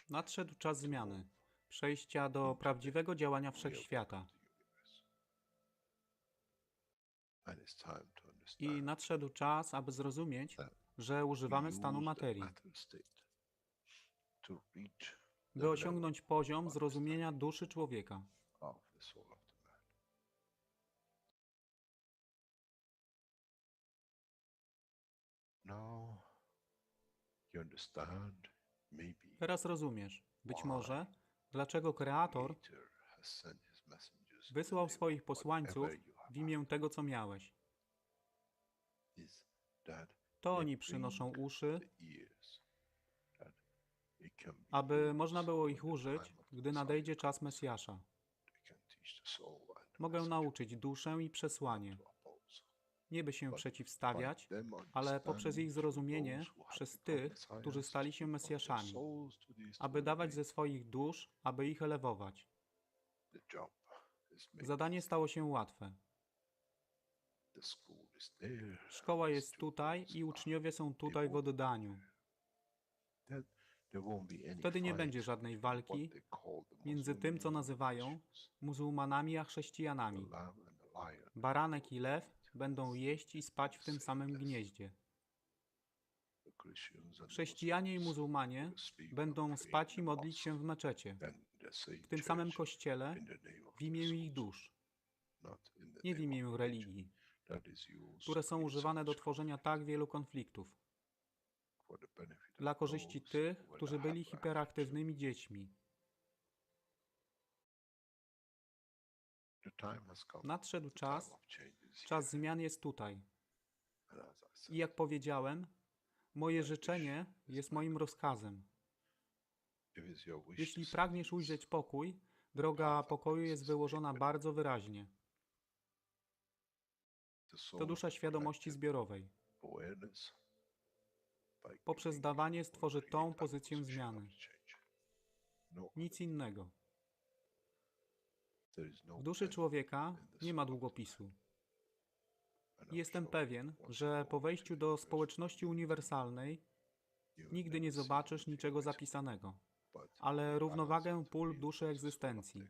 Nadszedł czas zmiany, przejścia do prawdziwego działania wszechświata. I nadszedł czas, aby zrozumieć, że używamy stanu materii, by osiągnąć poziom zrozumienia duszy człowieka. Teraz rozumiesz, być może, dlaczego Kreator wysłał swoich posłańców w imię tego, co miałeś. To oni przynoszą uszy, aby można było ich użyć, gdy nadejdzie czas Mesjasza. Mogę nauczyć duszę i przesłanie. Nie by się przeciwstawiać, ale poprzez ich zrozumienie, przez tych, którzy stali się Mesjaszami, aby dawać ze swoich dusz, aby ich elewować. Zadanie stało się łatwe. Szkoła jest tutaj i uczniowie są tutaj w oddaniu. Wtedy nie będzie żadnej walki między tym, co nazywają muzułmanami, a chrześcijanami. Baranek i lew będą jeść i spać w tym samym gnieździe. Chrześcijanie i muzułmanie będą spać i modlić się w meczecie, w tym samym kościele, w imię ich dusz, nie w imię religii, które są używane do tworzenia tak wielu konfliktów, dla korzyści tych, którzy byli hiperaktywnymi dziećmi. Nadszedł czas, czas zmian jest tutaj. I jak powiedziałem, moje życzenie jest moim rozkazem. Jeśli pragniesz ujrzeć pokój, droga pokoju jest wyłożona bardzo wyraźnie. To dusza świadomości zbiorowej. Poprzez dawanie stworzy tą pozycję zmiany. Nic innego. W duszy człowieka nie ma długopisu. Jestem pewien, że po wejściu do społeczności uniwersalnej nigdy nie zobaczysz niczego zapisanego, ale równowagę pól duszy egzystencji.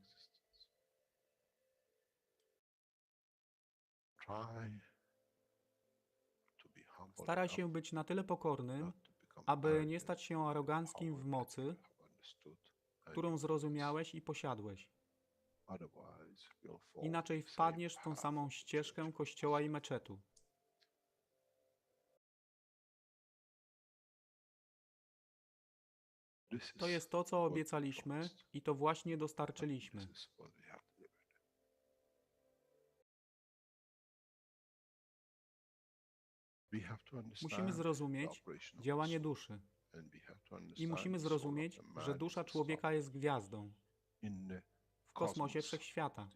Staraj się być na tyle pokornym, aby nie stać się aroganckim w mocy, którą zrozumiałeś i posiadłeś. Inaczej wpadniesz w tą samą ścieżkę kościoła i meczetu. To jest to, co obiecaliśmy i to właśnie dostarczyliśmy. Musimy zrozumieć działanie duszy i musimy zrozumieć, że dusza człowieka jest gwiazdą w kosmosie wszechświata.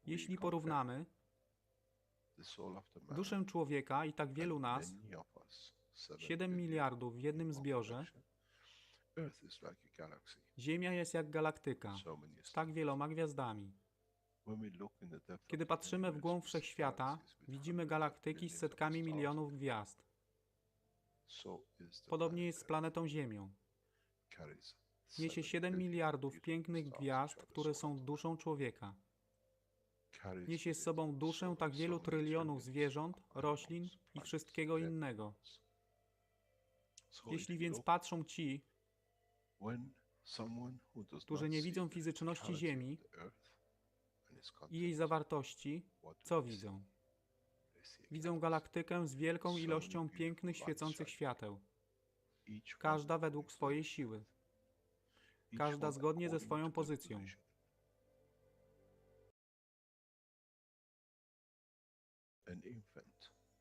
Jeśli porównamy duszę człowieka i tak wielu nas, 7 miliardów w jednym zbiorze, Ziemia jest jak galaktyka z tak wieloma gwiazdami. Kiedy patrzymy w głąb wszechświata, widzimy galaktyki z setkami milionów gwiazd. Podobnie jest z planetą Ziemią. Niesie 7 miliardów pięknych gwiazd, które są duszą człowieka. Niesie z sobą duszę tak wielu trylionów zwierząt, roślin i wszystkiego innego. Jeśli więc patrzą ci, którzy nie widzą fizyczności Ziemi i jej zawartości, co widzą? Widzą galaktykę z wielką ilością pięknych, świecących świateł. Każda według swojej siły. Każda zgodnie ze swoją pozycją.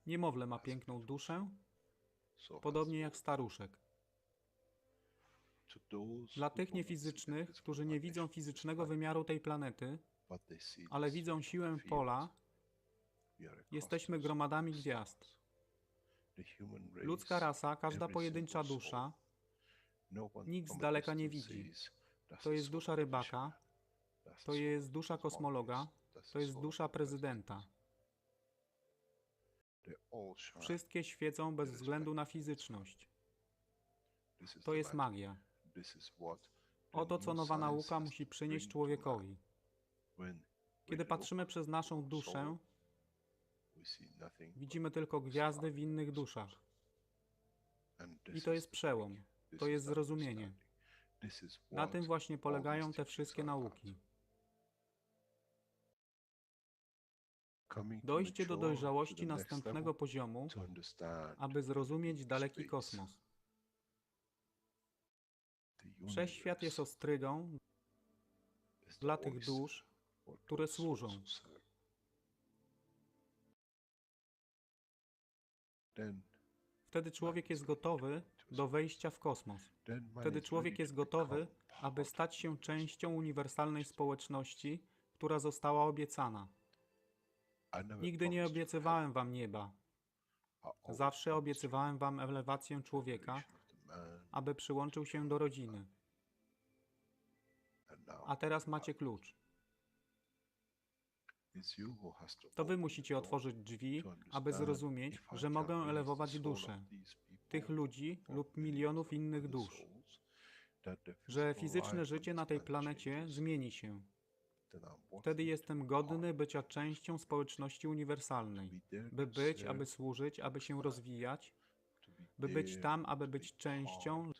Niemowlę ma piękną duszę, podobnie jak staruszek. Dla tych niefizycznych, którzy nie widzą fizycznego wymiaru tej planety, ale widzą siłę pola, jesteśmy gromadami gwiazd. Ludzka rasa, każda pojedyncza dusza, nikt z daleka nie widzi. To jest dusza rybaka, to jest dusza kosmologa, to jest dusza prezydenta. Wszystkie świecą bez względu na fizyczność. To jest magia. Oto co nowa nauka musi przynieść człowiekowi. Kiedy patrzymy przez naszą duszę, widzimy tylko gwiazdy w innych duszach. I to jest przełom, to jest zrozumienie. Na tym właśnie polegają te wszystkie nauki. Dojście do dojrzałości następnego poziomu, aby zrozumieć daleki kosmos. Wszechświat jest ostrygą dla tych dusz, które służą. Wtedy człowiek jest gotowy do wejścia w kosmos. Wtedy człowiek jest gotowy, aby stać się częścią uniwersalnej społeczności, która została obiecana. Nigdy nie obiecywałem wam nieba. Zawsze obiecywałem wam elewację człowieka, aby przyłączył się do rodziny. A teraz macie klucz. To wy musicie otworzyć drzwi, aby zrozumieć, że mogę elewować duszę tych ludzi lub milionów innych dusz, że fizyczne życie na tej planecie zmieni się. Wtedy jestem godny bycia częścią społeczności uniwersalnej, by być, aby służyć, aby się rozwijać, by być tam, aby być częścią,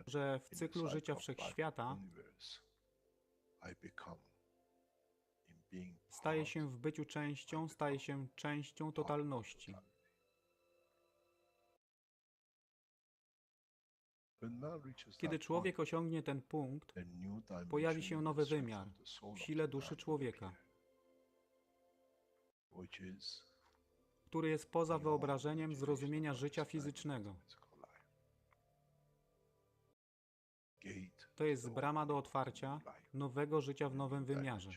że w cyklu życia wszechświata staje się w byciu częścią, staje się częścią totalności. Kiedy człowiek osiągnie ten punkt, pojawi się nowy wymiar w sile duszy człowieka, który jest poza wyobrażeniem zrozumienia życia fizycznego. To jest brama do otwarcia nowego życia w nowym wymiarze,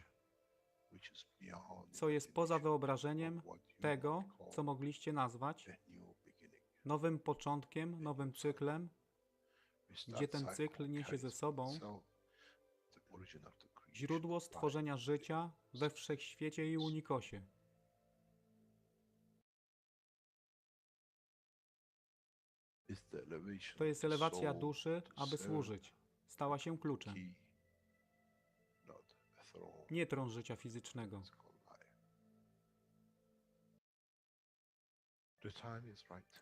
co jest poza wyobrażeniem tego, co mogliście nazwać nowym początkiem, nowym cyklem, gdzie ten cykl niesie ze sobą źródło stworzenia życia we wszechświecie i unikosie. To jest elewacja duszy, aby służyć. Stała się kluczem. Nie tron życia fizycznego.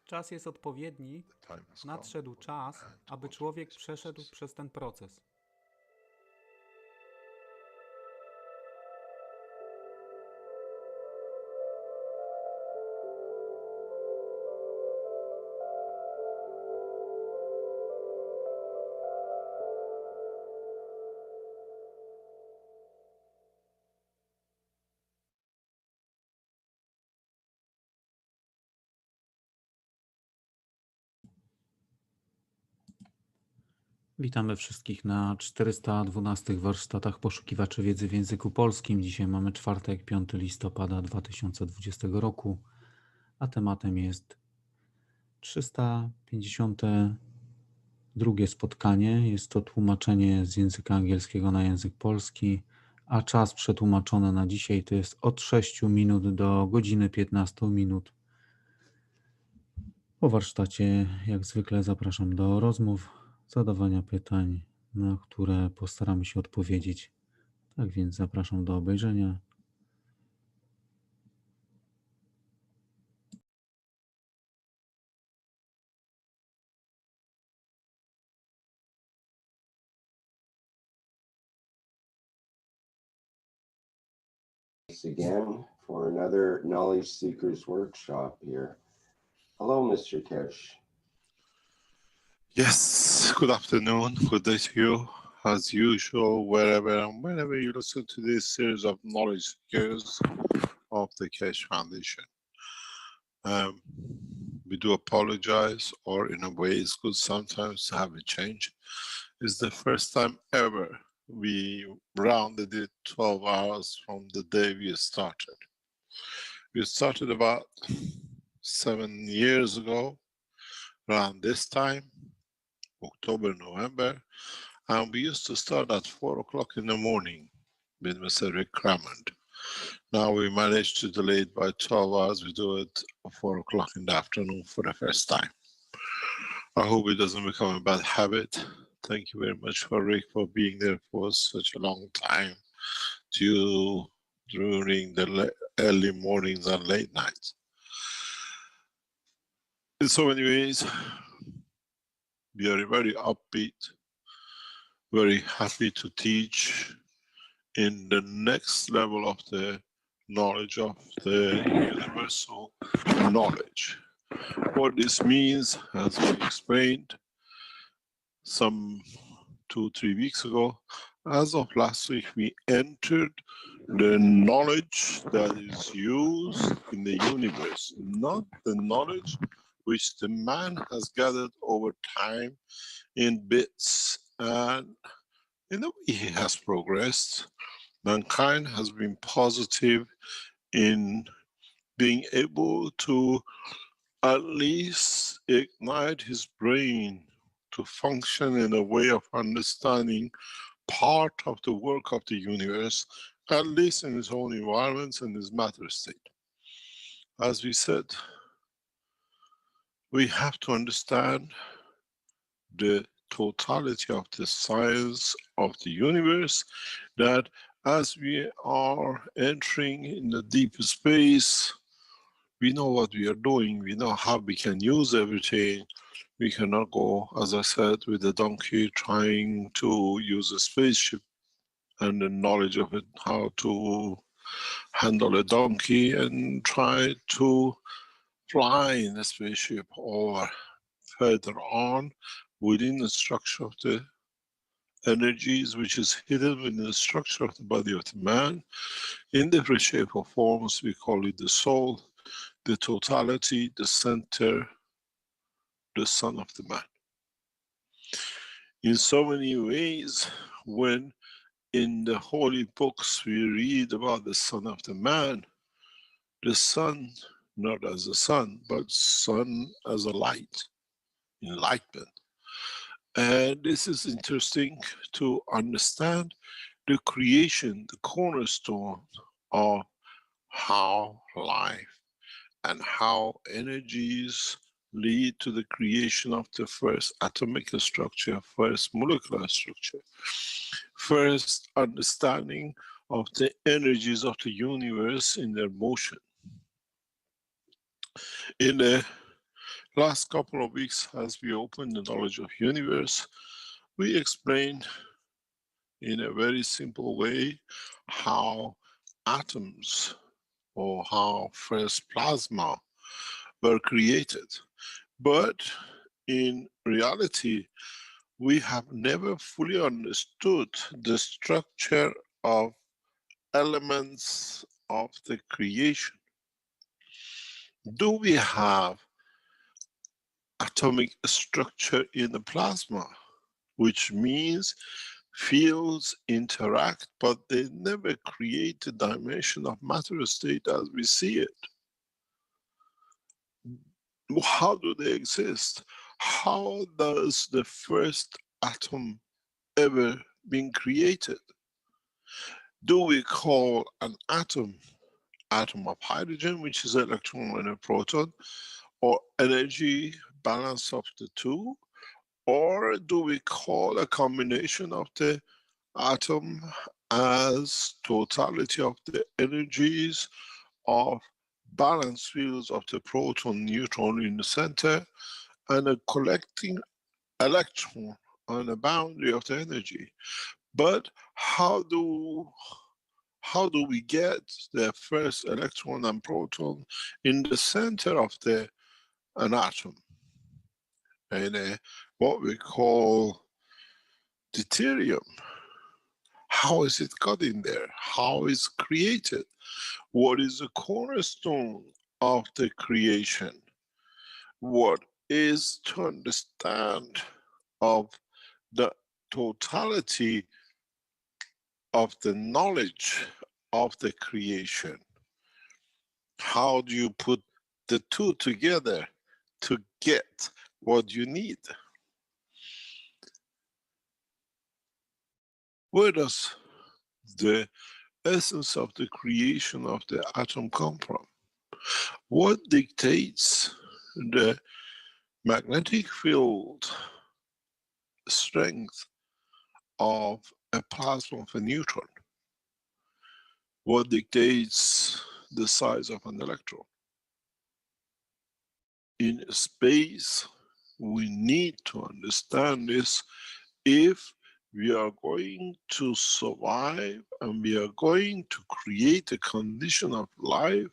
Czas jest odpowiedni. Nadszedł czas, aby człowiek przeszedł przez ten proces. Witamy wszystkich na 412 warsztatach poszukiwaczy wiedzy w języku polskim. Dzisiaj mamy czwartek, 5 listopada 2020 roku, a tematem jest 352 spotkanie. Jest to tłumaczenie z języka angielskiego na język polski, a czas przetłumaczony na dzisiaj to jest od 6 minut do godziny 15 minut. Po warsztacie, jak zwykle, zapraszam do rozmów, zadawania pytań, na które postaramy się odpowiedzieć. Tak więc zapraszam do obejrzenia. Again for another Knowledge Seekers workshop here. Hello, Mr. Keshe. Yes, good afternoon, good day to you. As usual, wherever and whenever you listen to this series of knowledge seekers of the Keshe Foundation. We do apologize, or in a way it's good sometimes to have a change. It's the first time ever we rounded it 12 hours from the day we started. We started about 7 years ago, around this time, October, November, and we used to start at 4 o'clock in the morning with Mr. Rick Crammond. Now we managed to delay it by 12 hours. We do it at 4 o'clock in the afternoon for the first time. I hope it doesn't become a bad habit. Thank you very much for Rick for being there for such a long time during the early mornings and late nights. In so many ways, we are very upbeat, very happy to teach in the next level of the knowledge of the universal knowledge. What this means, as we explained some 2-3 weeks ago, as of last week, we entered the knowledge that is used in the universe, not the knowledge which the man has gathered over time in bits. And in the way he has progressed, mankind has been positive in being able to at least ignite his brain to function in a way of understanding part of the work of the universe, at least in his own environments and his matter state. As we said, we have to understand the totality of the science of the universe, that as we are entering in the deep space, we know what we are doing, we know how we can use everything. We cannot go, as I said, with a donkey trying to use a spaceship and the knowledge of it, how to handle a donkey, and try to fly in a spaceship, or further on within the structure of the energies which is hidden within the structure of the body of the man in different shape or forms. We call it the soul, the totality, the center, the son of the man. In so many ways, when in the holy books we read about the son of the man, the sun not as a sun, but sun as a light, enlightenment. And this is interesting to understand the creation, the cornerstone of how life and how energies lead to the creation of the first atomic structure, first molecular structure, first understanding of the energies of the universe in their motion. In the last couple of weeks, as we opened the knowledge of universe, we explained in a very simple way how atoms, or how first plasma were created. But in reality, we have never fully understood the structure of elements of the creation. Do we have atomic structure in the plasma, which means fields interact, but they never create the dimension of matter state as we see it? How do they exist? How does the first atom ever been created? Do we call an atom of hydrogen, which is an electron and a proton, or energy balance of the two? Or do we call a combination of the atom as totality of the energies of balance fields of the proton, neutron in the center, and a collecting electron on the boundary of the energy? But how do we get the first electron and proton in the center of an atom, in what we call deuterium? How is it got in there? How is it created? What is the cornerstone of the creation? What is to understand of the totality of the knowledge of the creation? How do you put the two together to get what you need? Where does the essence of the creation of the atom come from? What dictates the magnetic field strength of a plasma of a neutron? What dictates the size of an electron? In space, we need to understand this if we are going to survive and we are going to create a condition of life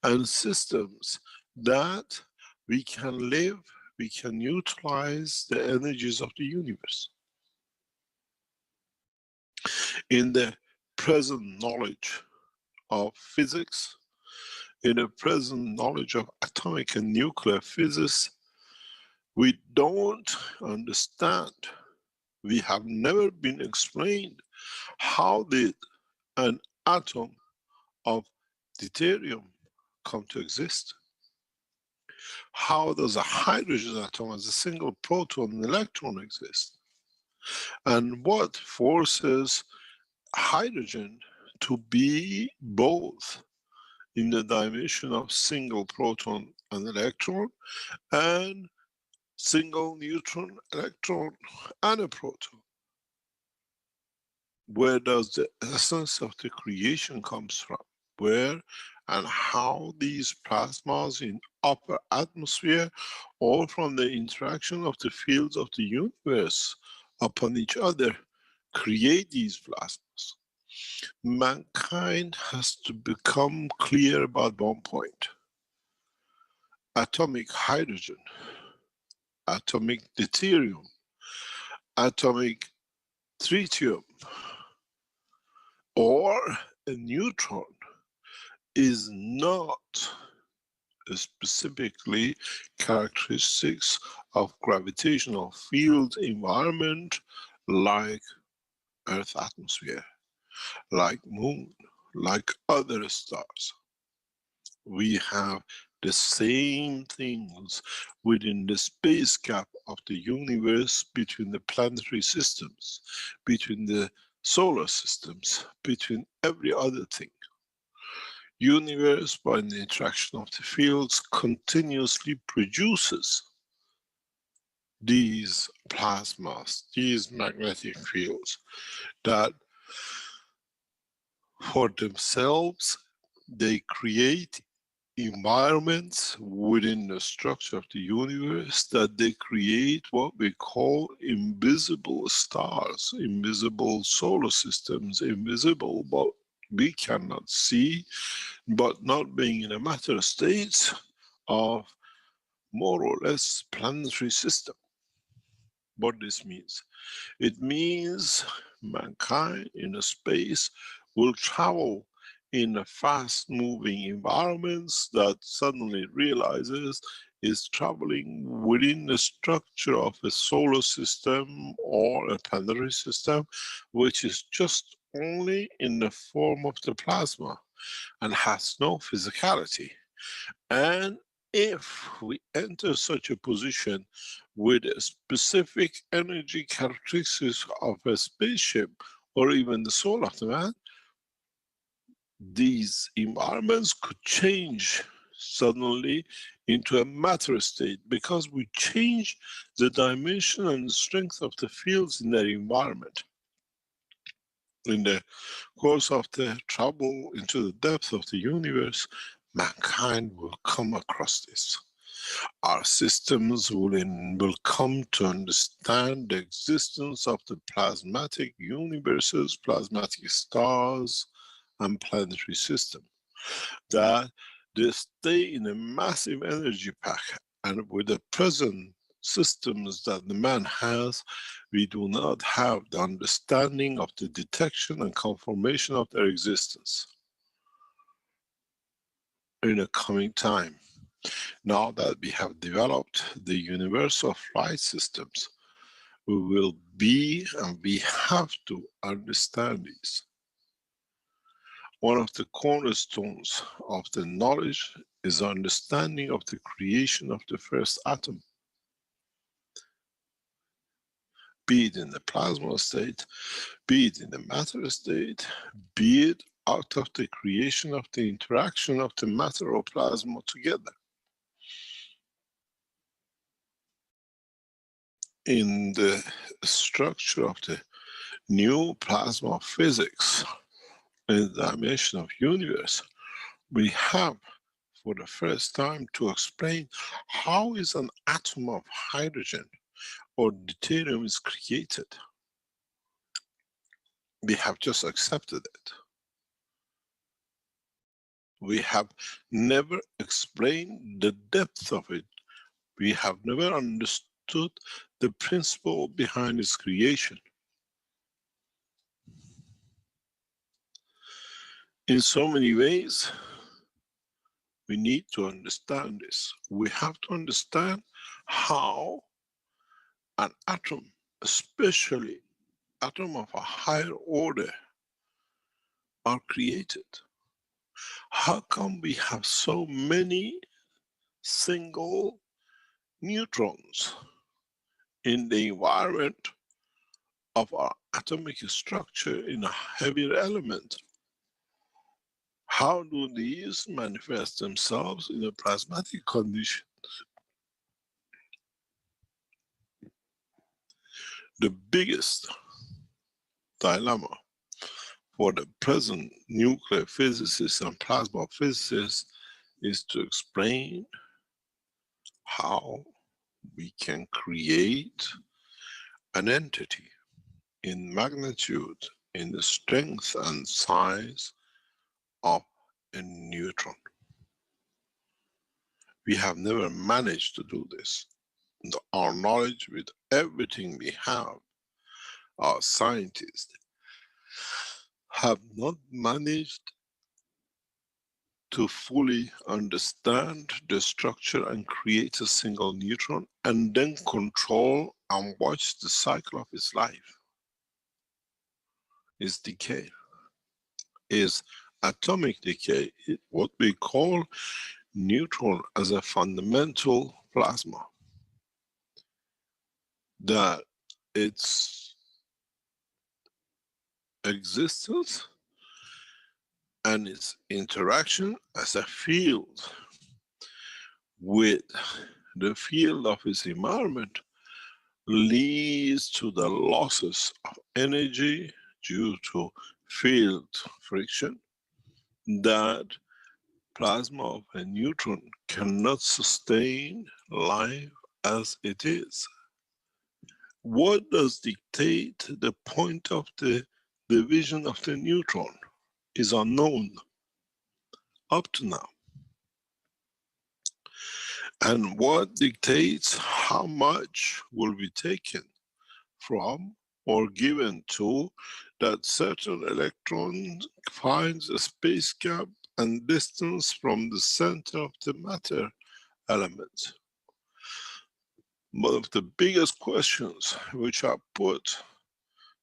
and systems that we can live, we can utilize the energies of the universe. In the present knowledge of physics, in the present knowledge of atomic and nuclear physics, we don't understand, we have never been explained how did an atom of deuterium come to exist? How does a hydrogen atom as a single proton and electron exist? And what forces hydrogen to be both in the dimension of single proton and electron and single neutron, electron and a proton? Where does the essence of the creation comes from? Where and how these plasmas in upper atmosphere or from the interaction of the fields of the universe upon each other create these plasmas? Mankind has to become clear about one point. Atomic hydrogen, atomic deuterium, atomic tritium, or a neutron is not specifically characteristics of gravitational field environment like Earth atmosphere, like moon, like other stars. We have the same things within the space gap of the universe between the planetary systems, between the solar systems, between every other thing. Universe, by the interaction of the fields, continuously produces these plasmas, these magnetic fields that for themselves they create environments within the structure of the universe, that they create what we call invisible stars, invisible solar systems, invisible but we cannot see, but not being in a matter state of more or less planetary system. What this means? It means mankind in a space will travel in a fast moving environments that suddenly realizes is traveling within the structure of a solar system or a planetary system, which is just only in the form of the plasma and has no physicality. And if we enter such a position with a specific energy characteristics of a spaceship or even the soul of the man, these environments could change suddenly into a matter state because we change the dimension and the strength of the fields in their environment. In the course of the travel into the depth of the universe, mankind will come across this. Our systems will come to understand the existence of the plasmatic universes, plasmatic stars, and planetary system. That they stay in a massive energy pack, and with the present systems that the man has, we do not have the understanding of the detection and confirmation of their existence. In a coming time, now that we have developed the universal flight systems, we will be and we have to understand these. One of the cornerstones of the knowledge is understanding of the creation of the first atom. Be it in the plasma state, be it in the matter state, be it out of the creation of the interaction of the matter or plasma together. In the structure of the new plasma physics, in the dimension of universe, we have for the first time to explain how is an atom of hydrogen or deuterium is created. We have just accepted it. We have never explained the depth of it. We have never understood the principle behind its creation. In so many ways, we need to understand this. We have to understand how an atom, especially atom of a higher order, are created. How come we have so many single neutrons in the environment of our atomic structure in a heavier element? How do these manifest themselves in a plasmatic condition? The biggest dilemma for the present nuclear physicists and plasma physicists is to explain how we can create an entity in magnitude, in the strength and size of a neutron. We have never managed to do this. Our knowledge, with everything we have, our scientists have not managed to fully understand the structure and create a single neutron and then control and watch the cycle of its life. Its decay, is atomic decay, what we call neutron as a fundamental plasma. That its existence and its interaction as a field with the field of its environment leads to the losses of energy due to field friction that plasma of a neutron cannot sustain life as it is. What does dictate the point of the division of the neutron is unknown up to now. And what dictates how much will be taken from or given to that certain electron finds a space gap and distance from the center of the matter element. One of the biggest questions which are put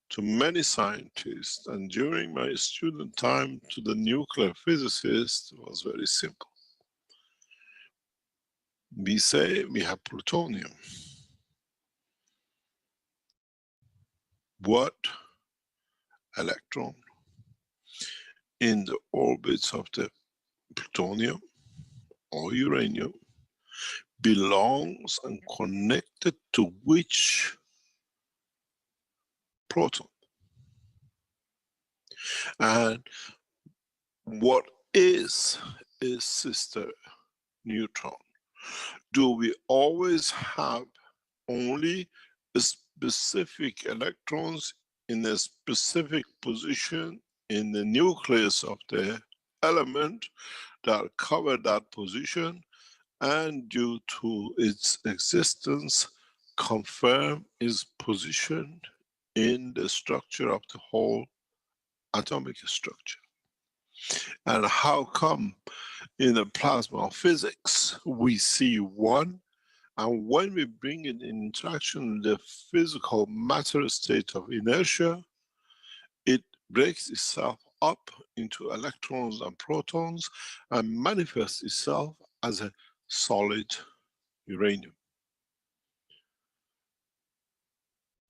to many scientists and during my student time to the nuclear physicists was very simple. We say we have plutonium. What electron in the orbits of the plutonium or uranium belongs and connected to which proton? And what is a sister neutron? Do we always have only specific electrons in a specific position in the nucleus of the element that cover that position, and due to its existence confirm its position in the structure of the whole atomic structure? And how come in the plasma physics we see one, and when we bring it in interaction with the physical matter state of inertia, it breaks itself up into electrons and protons and manifests itself as a solid uranium?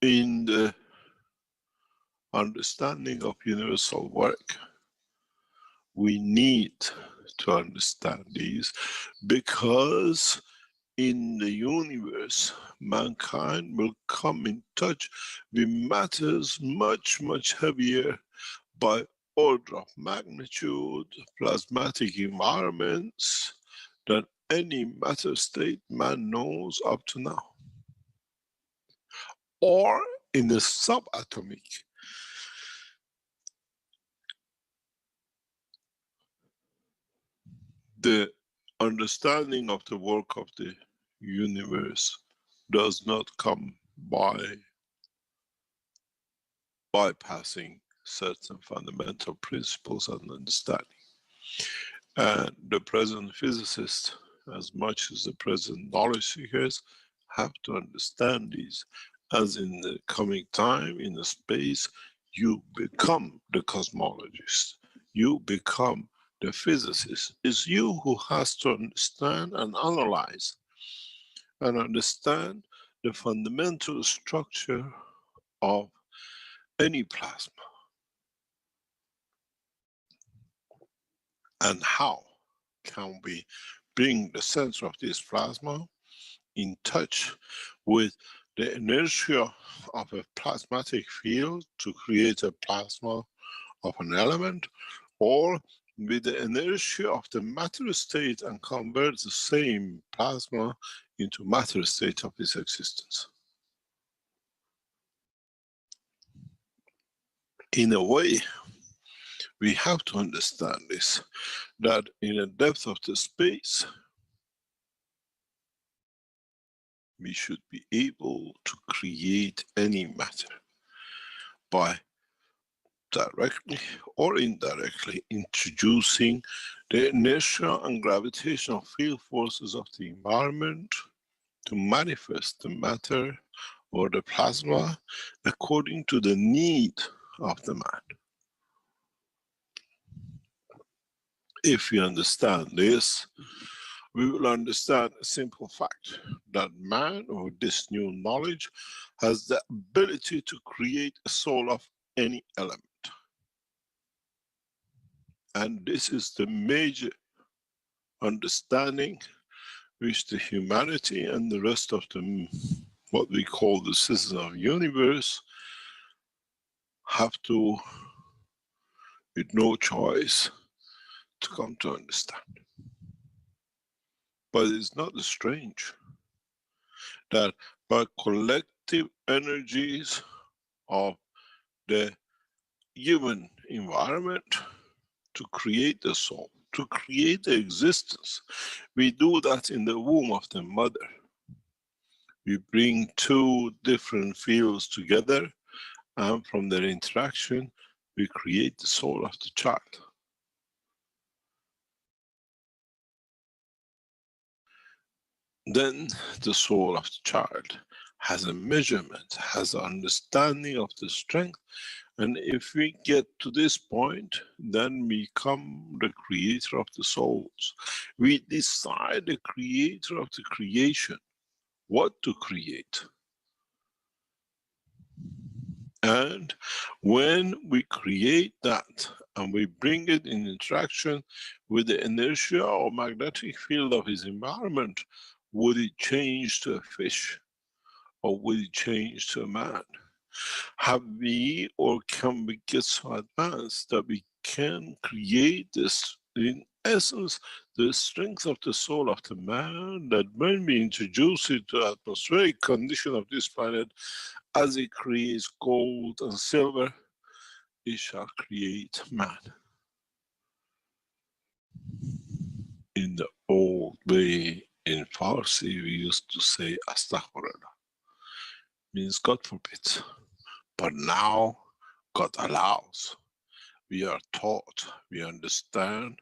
In the understanding of universal work, we need to understand these, because in the universe, mankind will come in touch with matters much, much heavier by order of magnitude, plasmatic environments, than any matter state man knows up to now. Or in the subatomic. The understanding of the work of the universe does not come by bypassing certain fundamental principles and understanding. And the present physicists, as much as the present knowledge seekers, have to understand these, as in the coming time, in the space, you become the cosmologist, you become the physicist. It's you who has to understand and analyze and understand the fundamental structure of any plasma. And how can we bring the center of this plasma in touch with the inertia of a plasmatic field to create a plasma of an element, or with the inertia of the matter state and convert the same plasma into matter state of its existence. In a way, we have to understand this, that in the depth of the space, we should be able to create any matter by directly or indirectly introducing the inertia and gravitational field forces of the environment to manifest the matter or the plasma according to the need of the man. If we understand this, we will understand a simple fact, that man, or this new knowledge, has the ability to create a soul of any element. And this is the major understanding which the humanity and the rest of the, what we call the citizens of the universe, have to, with no choice, to come to understand. But it's not strange that by collective energies of the given environment to create the soul, to create the existence, we do that in the womb of the mother. We bring two different fields together, and from their interaction, we create the soul of the child. Then the soul of the child has a measurement, has an understanding of the strength, and if we get to this point, then we become the creator of the souls. We decide the creator of the creation, what to create. And when we create that and we bring it in interaction with the inertia or magnetic field of his environment, would it change to a fish, or would it change to a man? Have we, or can we get so advanced that we can create this, in essence, the strength of the soul of the man, that when we introduce it to the atmospheric condition of this planet, as it creates gold and silver, it shall create man. In the old way, in Farsi, we used to say Astaghfirullah, means God forbid. But now, God allows. We are taught, we understand,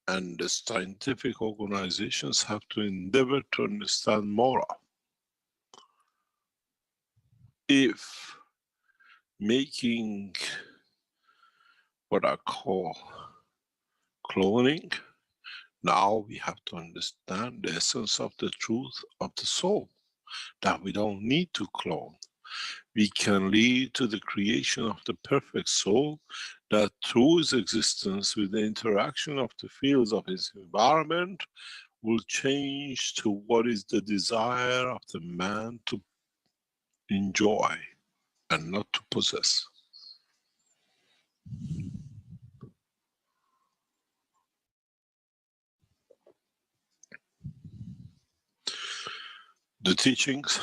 and the scientific organizations have to endeavor to understand more of. If making what I call cloning, now we have to understand the essence of the truth of the soul, that we don't need to clone. we can lead to the creation of the perfect soul that through its existence with the interaction of the fields of its environment will change to what is the desire of the man to enjoy and not to possess. The teachings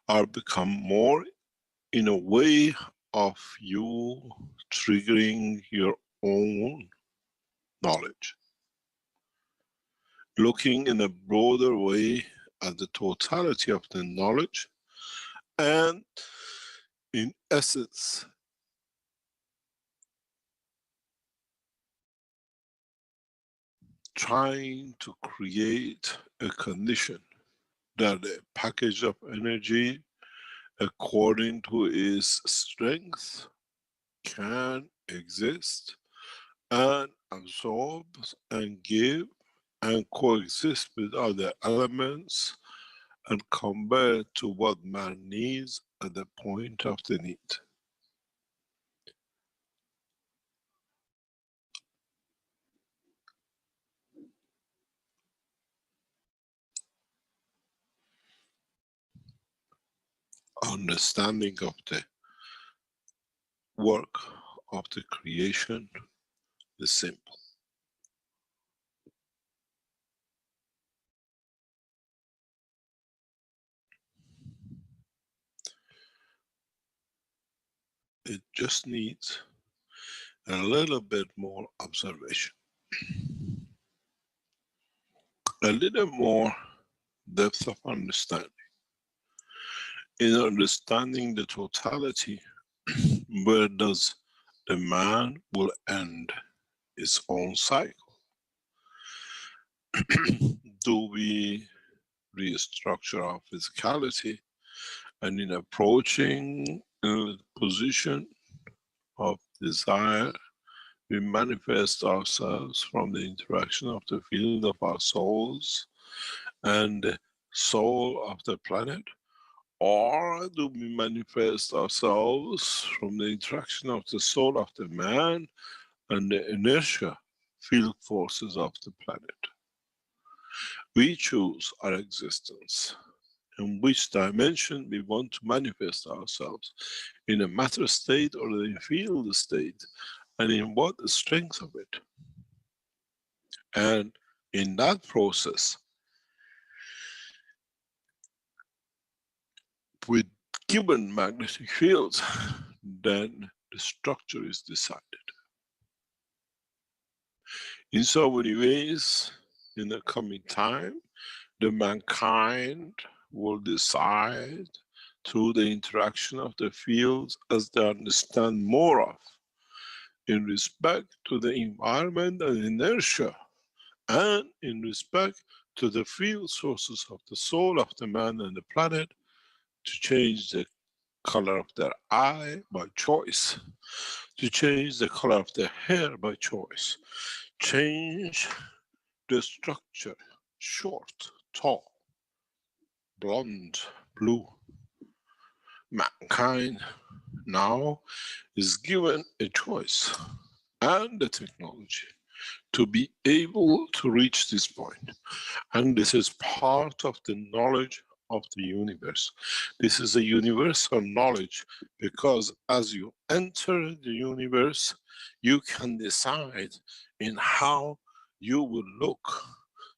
are become more in a way of you triggering your own knowledge, looking in a broader way at the totality of the knowledge, and in essence trying to create a condition that a package of energy according to its strength can exist and absorb and give and coexist with other elements and convert to what man needs at the point of the need. Understanding of the work of the creation is simple. It just needs a little bit more observation, a little more depth of understanding. In understanding the totality, where does the man will end his own cycle? Do we restructure our physicality, and in approaching a position of desire, we manifest ourselves from the interaction of the field of our souls and the soul of the planet? Or do we manifest ourselves from the interaction of the soul of the man and the inertia field forces of the planet? We choose our existence, in which dimension we want to manifest ourselves, in a matter state or in a field state, and in what the strength of it. And in that process, with given magnetic fields, then the structure is decided. In so many ways, in the coming time, the mankind will decide through the interaction of the fields as they understand more of, in respect to the environment and inertia, and in respect to the field sources of the soul of the man and the planet, to change the color of their eye by choice, to change the color of their hair by choice, change the structure, short, tall, blonde, blue. Mankind now is given a choice and the technology to be able to reach this point. And this is part of the knowledge of the universe. This is a universal knowledge, because as you enter the universe, you can decide in how you will look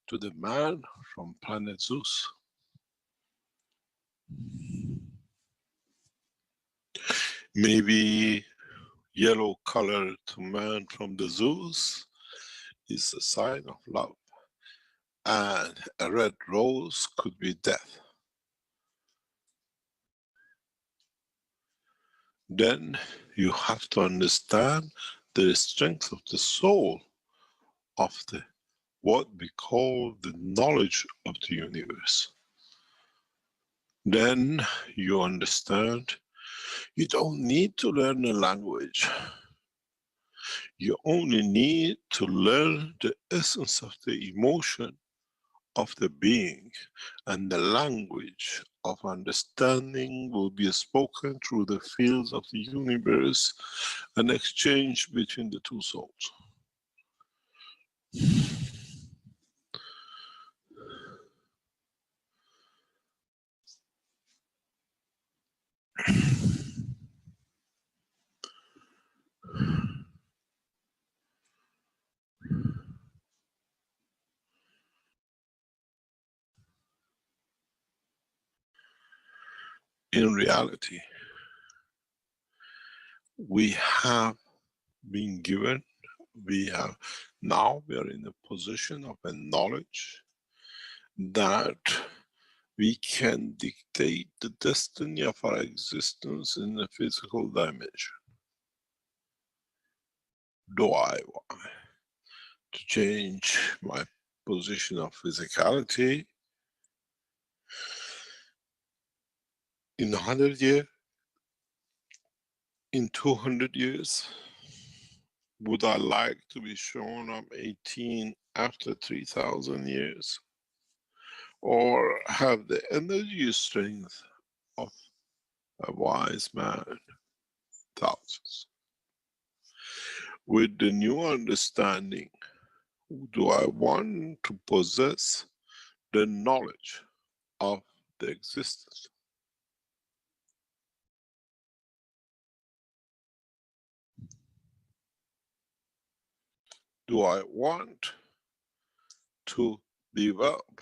to the man from planet Zeus. Maybe yellow color to man from the Zeus is a sign of love, and a red rose could be death. Then you have to understand the strength of the soul of the what we call the knowledge of the universe. Then you understand you don't need to learn a language. You only need to learn the essence of the emotion of the being, and the language of understanding will be spoken through the fields of the universe, an exchange between the two souls. In reality, we have been given, we are in a position of a knowledge that we can dictate the destiny of our existence in the physical dimension. Do I want to change my position of physicality in 100 years, in 200 years? Would I like to be shown I'm 18 after 3,000 years? Or have the energy strength of a wise man, thousands? With the new understanding, do I want to possess the knowledge of the existence? Do I want to develop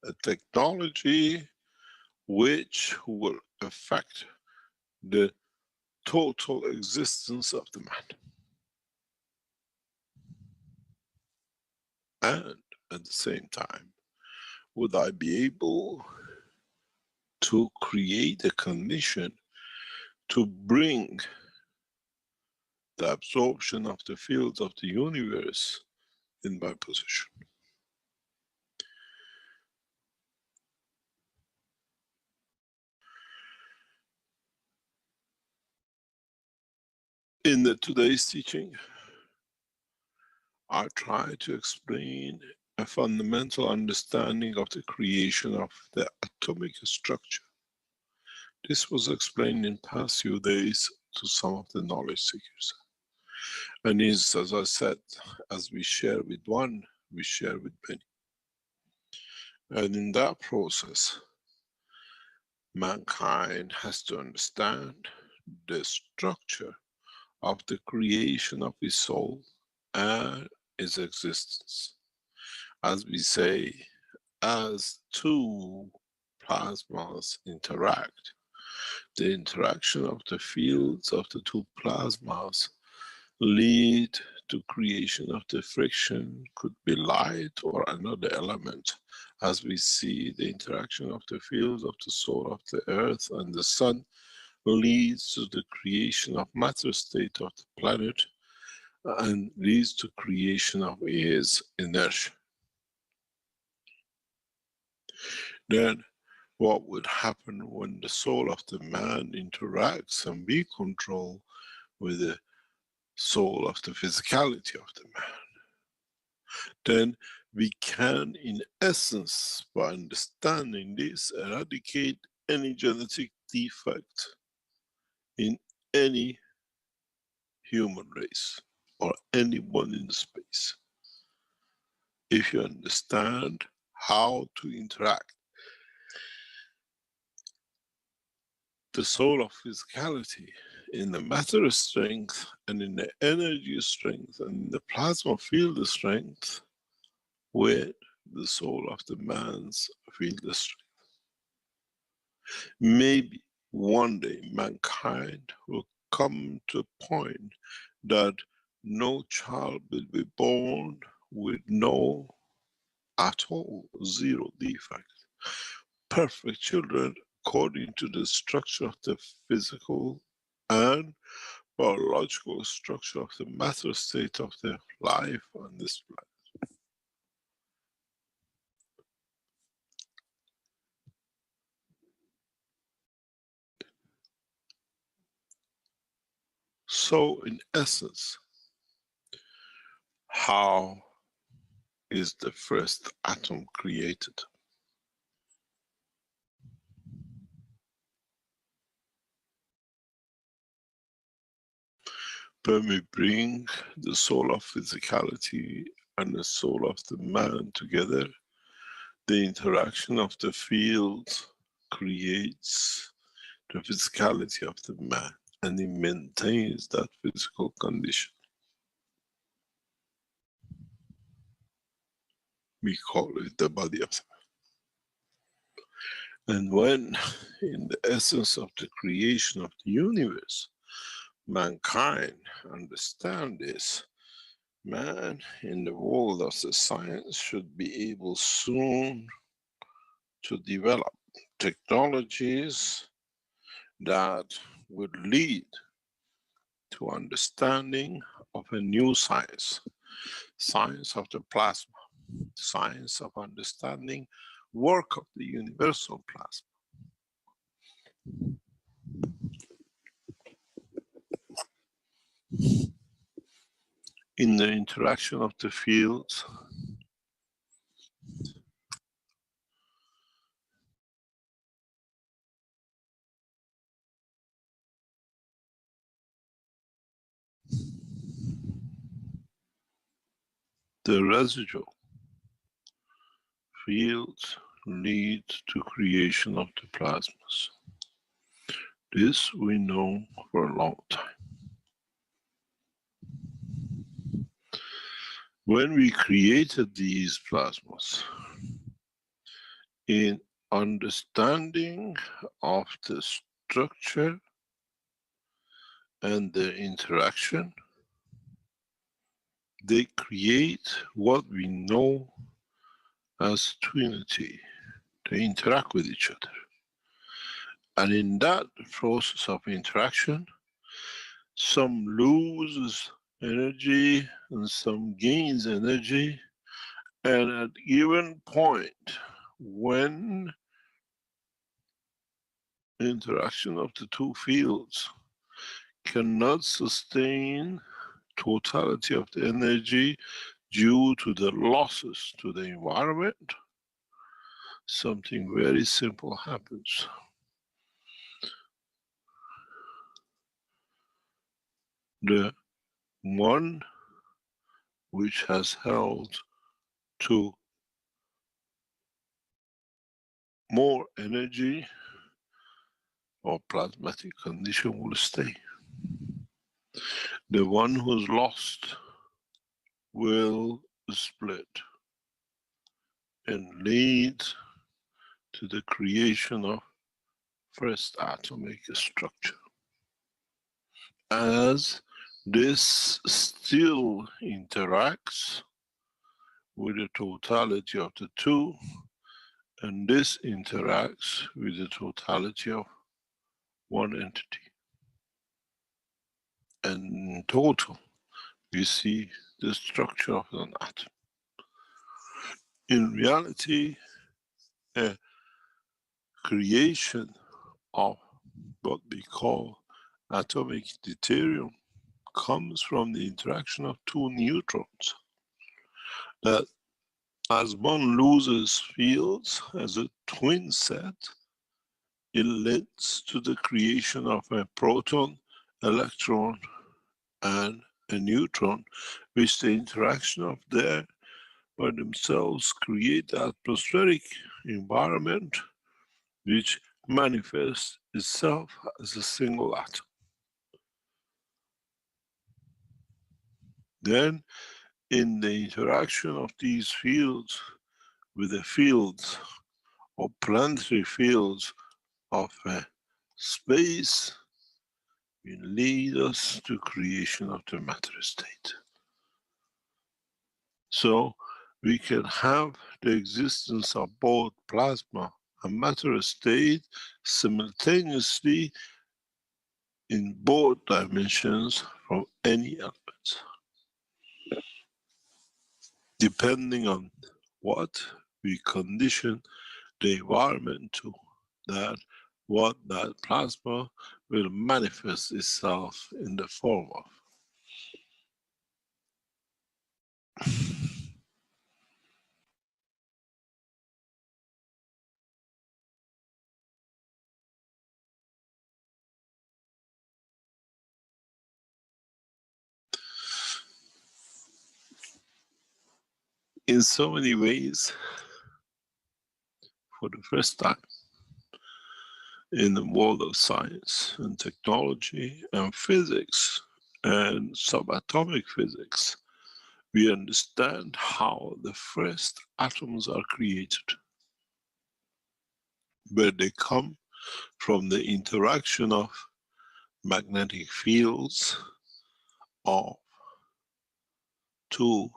a technology which will affect the total existence of the man? And at the same time, would I be able to create a condition to bring the absorption of the fields of the universe in my position? In today's teaching, I try to explain a fundamental understanding of the creation of the atomic structure. This was explained in past few days to some of the knowledge seekers. And is, as I said, as we share with one, we share with many. And in that process, mankind has to understand the structure of the creation of his soul and its existence. As we say, as two plasmas interact, the interaction of the fields of the two plasmas lead to creation of the friction, could be light or another element. As we see, the interaction of the fields of the soul of the earth and the sun leads to the creation of matter state of the planet and leads to creation of his inertia. Then what would happen when the soul of the man interacts and we control with the soul of the physicality of the man? Then we can, in essence, by understanding this, eradicate any genetic defect in any human race or anyone in space. If you understand how to interact the soul of physicality in the matter strength and in the energy strength and in the plasma field strength with the soul of the man's field strength. Maybe one day mankind will come to a point that no child will be born with no, at all, zero defect. Perfect children according to the structure of the physical and biological structure of the matter state of their life on this planet. So in essence, how is the first atom created. When we bring the soul of physicality and the soul of the man together, the interaction of the field creates the physicality of the man, and it maintains that physical condition. We call it the body of the man. And when, in the essence of the creation of the universe, mankind understand this, man in the world of the science should be able soon to develop technologies that would lead to understanding of a new science, science of the plasma, science of understanding work of the universal plasma. In the interaction of the fields, the residual fields lead to creation of the plasmas. This we know for a long time. When we created these plasmas, in understanding of the structure and the interaction, they create what we know as twinity. They interact with each other. And in that process of interaction, some loses energy and some gains energy. And at a given point, when the interaction of the two fields cannot sustain totality of the energy due to the losses to the environment, something very simple happens. The one which has held to more energy or plasmatic condition will stay. The one who's lost will split and lead to the creation of first atomic structure. As this still interacts with the totality of the two, and this interacts with the totality of one entity. And in total, we see the structure of an atom. In reality, a creation of what we call atomic deuterium comes from the interaction of two neutrons. That as one loses fields as a twin set, it leads to the creation of a proton, electron, and a neutron, which the interaction of them by themselves create the atmospheric environment which manifests itself as a single atom. Then, in the interaction of these fields with the fields or planetary fields of space, will lead us to creation of the matter state. So we can have the existence of both plasma and matter state simultaneously in both dimensions from any element, depending on what we condition the environment to, that what that plasma will manifest itself in the form of. in so many ways, for the first time in the world of science and technology and physics and subatomic physics, we understand how the first atoms are created, where they come from the interaction of magnetic fields of two,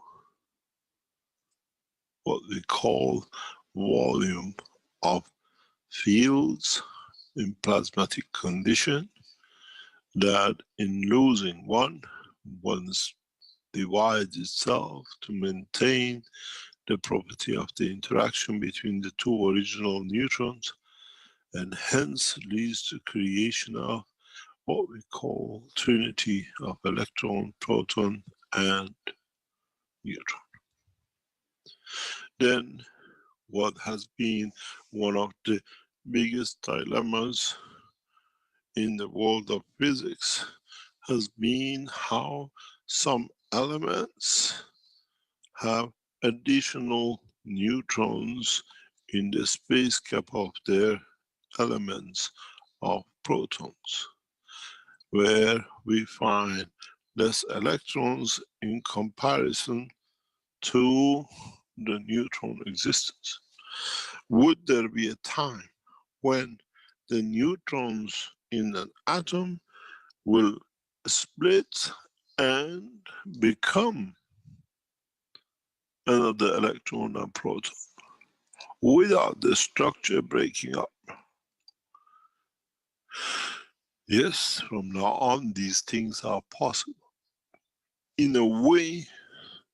what we call volume of fields in plasmatic condition, that in losing one divides itself to maintain the property of the interaction between the two original neutrons, and hence leads to creation of what we call trinity of electron, proton, and neutron. Then what has been one of the biggest dilemmas in the world of physics has been how some elements have additional neutrons in the space gap of their elements of protons, where we find less electrons in comparison to the neutron existence. Would there be a time when the neutrons in an atom will split and become another electron and proton without the structure breaking up? Yes, from now on, these things are possible. In a way,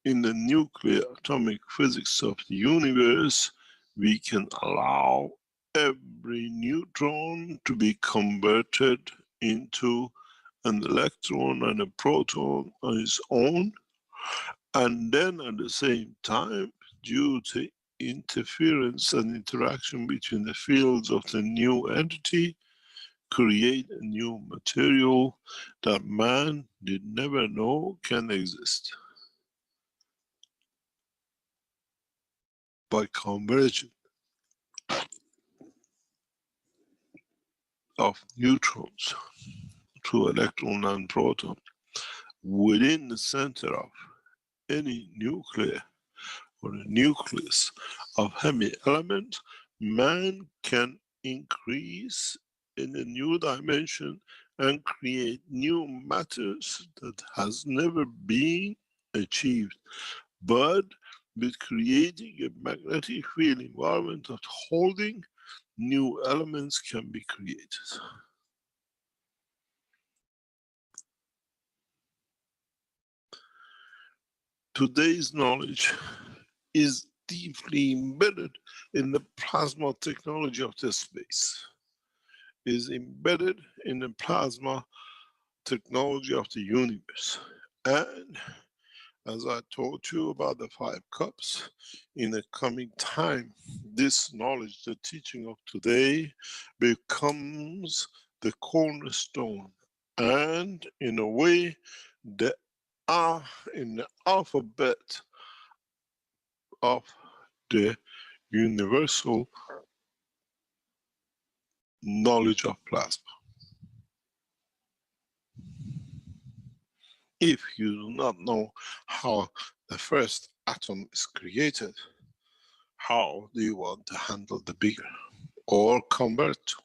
in the nuclear atomic physics of the universe, we can allow every neutron to be converted into an electron and a proton on its own, and then at the same time, due to interference and interaction between the fields of the new entity, create a new material that man did never know can exist. By conversion of neutrons to electron and proton within the center of any nuclear or a nucleus of heavy element, man can increase in a new dimension and create new matters that has never been achieved. But with creating a magnetic field environment of holding, new elements can be created. Today's knowledge is deeply embedded in the plasma technology of this space, is embedded in the plasma technology of the universe. And as I told you about the 5 cups, in the coming time, this knowledge, the teaching of today, becomes the cornerstone, and in a way, the in the alphabet of the universal knowledge of plasma. If you do not know how the first atom is created, how do you want to handle the bigger or convert to?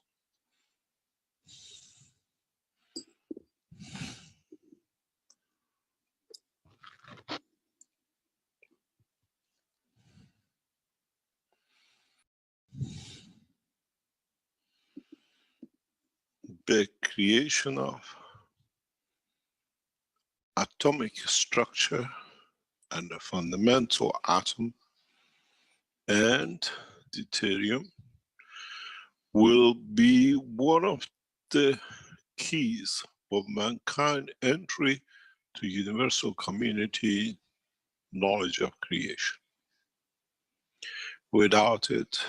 The creation of atomic structure and the fundamental atom and deuterium will be one of the keys of mankind entry to universal community knowledge of creation. Without it,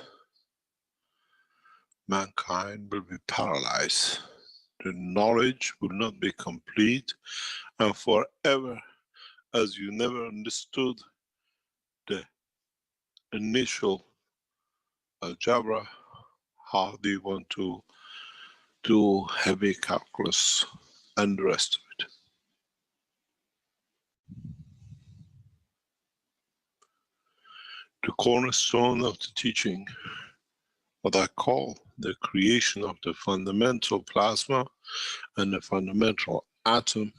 mankind will be paralyzed. The knowledge will not be complete, and forever, as you never understood the initial algebra, how they want to do heavy calculus and the rest of it. The cornerstone of the teaching, what I call the creation of the fundamental plasma and the fundamental atom,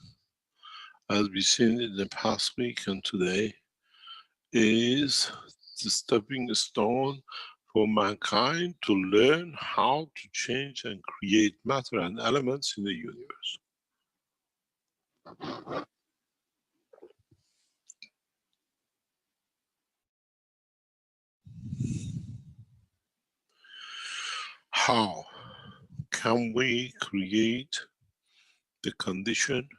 as we've seen in the past week and today, is the stepping stone for mankind to learn how to change and create matter and elements in the universe. How can we create the condition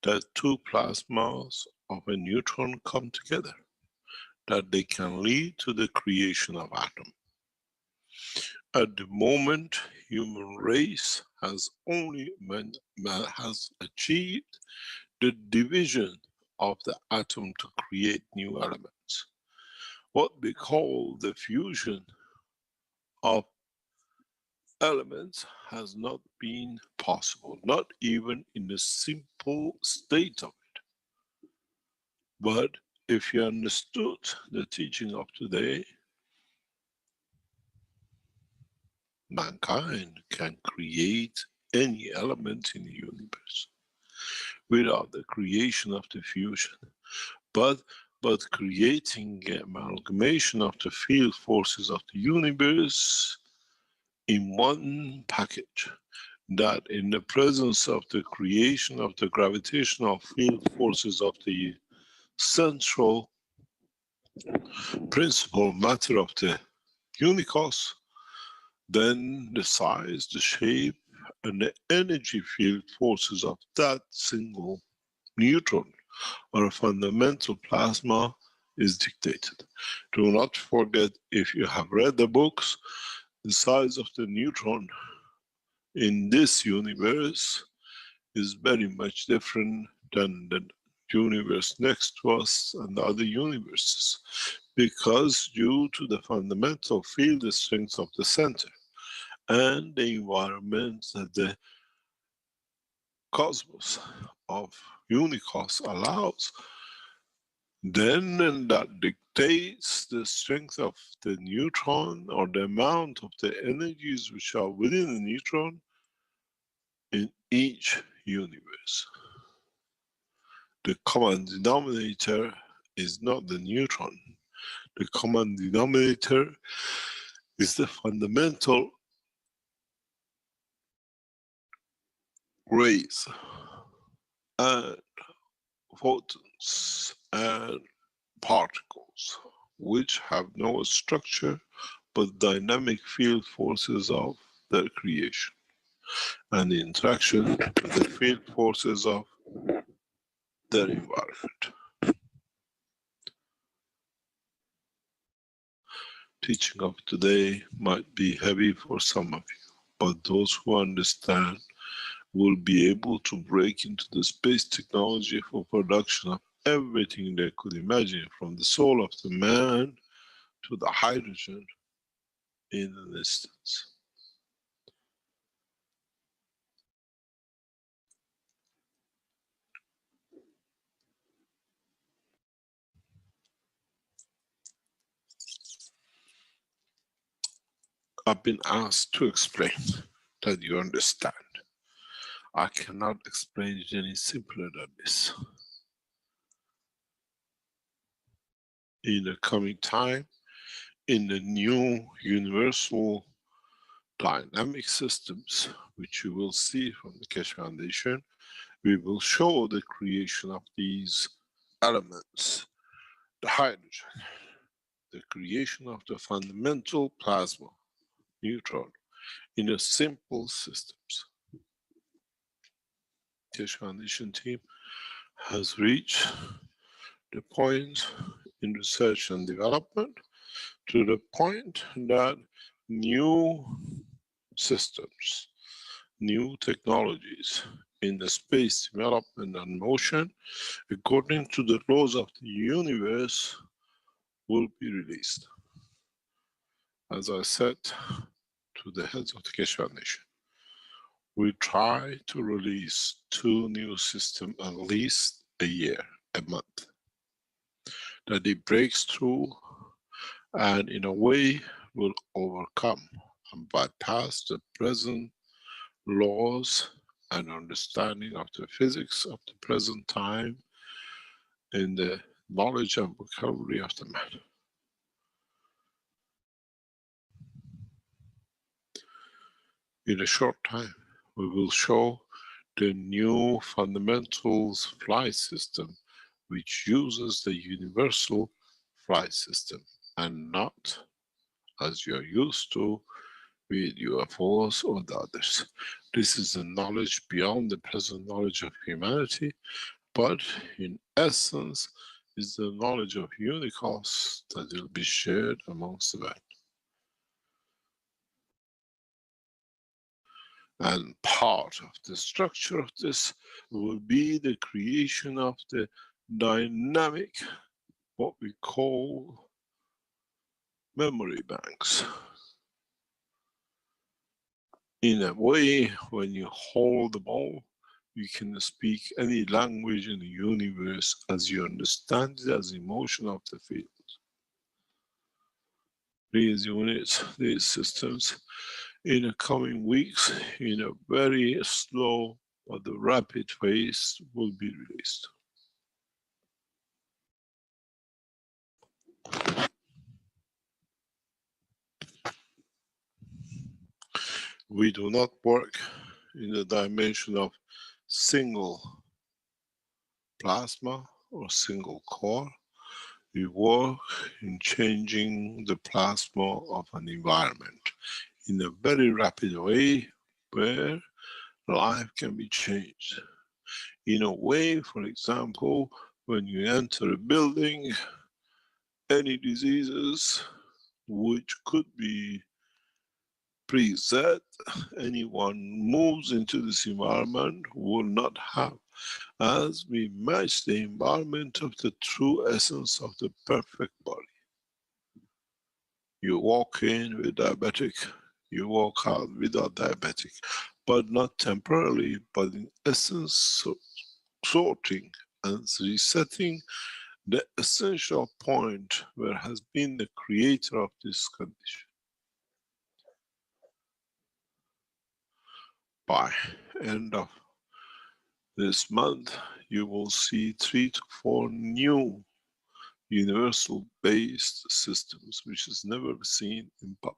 that two plasmas of a neutron come together, that they can lead to the creation of atom? At the moment, human race has achieved the division of the atom to create new elements. What we call the fusion of elements has not been possible, not even in the simple state of it. But if you understood the teaching of today, mankind can create any element in the universe without the creation of the fusion, but creating an amalgamation of the field forces of the universe in one package, that in the presence of the creation of the gravitational field forces of the central principal matter of the unicos, then the size, the shape, and the energy field forces of that single neutron or a fundamental plasma is dictated. Do not forget, if you have read the books, the size of the neutron in this universe is very much different than the universe next to us and the other universes, because due to the fundamental field strength of the center and the environment that the cosmos of unicos allows, then that dictates the strength of the neutron or the amount of the energies which are within the neutron in each universe. The common denominator is not the neutron. The common denominator is the fundamental rays and photons and particles, which have no structure but dynamic field forces of their creation and the interaction with the field forces of their environment. Teaching of today might be heavy for some of you, but those who understand will be able to break into the space technology for production of everything they could imagine, from the soul of the man to the hydrogen in an instance. I've been asked to explain that you understand. I cannot explain it any simpler than this. In the coming time, in the new universal dynamic systems, which you will see from the Keshe Foundation, we will show the creation of these elements, the hydrogen, the creation of the fundamental plasma, neutron, in a simple systems. Keshe Foundation team has reached the point in research and development to the point that new systems, new technologies in the space development and motion, according to the laws of the universe, will be released. As I said to the heads of the Keshe Nation, we try to release 2 new systems at least a year, a month, that it breaks through and in a way will overcome and bypass the present laws and understanding of the physics of the present time in the knowledge and vocabulary of the man. In a short time, we will show the new fundamentals flight system, which uses the universal flight system and not, as you are used to, with UFOs or the others. This is a knowledge beyond the present knowledge of humanity, but in essence is the knowledge of unicorns that will be shared amongst the man. And part of the structure of this will be the creation of the dynamic, what we call memory banks. In a way, when you hold them all, you can speak any language in the universe as you understand it as emotion of the field. These units, these systems, in the coming weeks, in a very slow but the rapid pace, will be released. We do not work in the dimension of single plasma or single core. We work in changing the plasma of an environment in a very rapid way where life can be changed. In a way, for example, when you enter a building, any diseases which could be preset, anyone moves into this environment will not have, as we match the environment of the true essence of the perfect body. You walk in with diabetic, you walk out without diabetic, but not temporarily, but in essence sorting and resetting the essential point where has been the creator of this condition. By end of this month, you will see 3 to 4 new universal based systems which is never seen in public.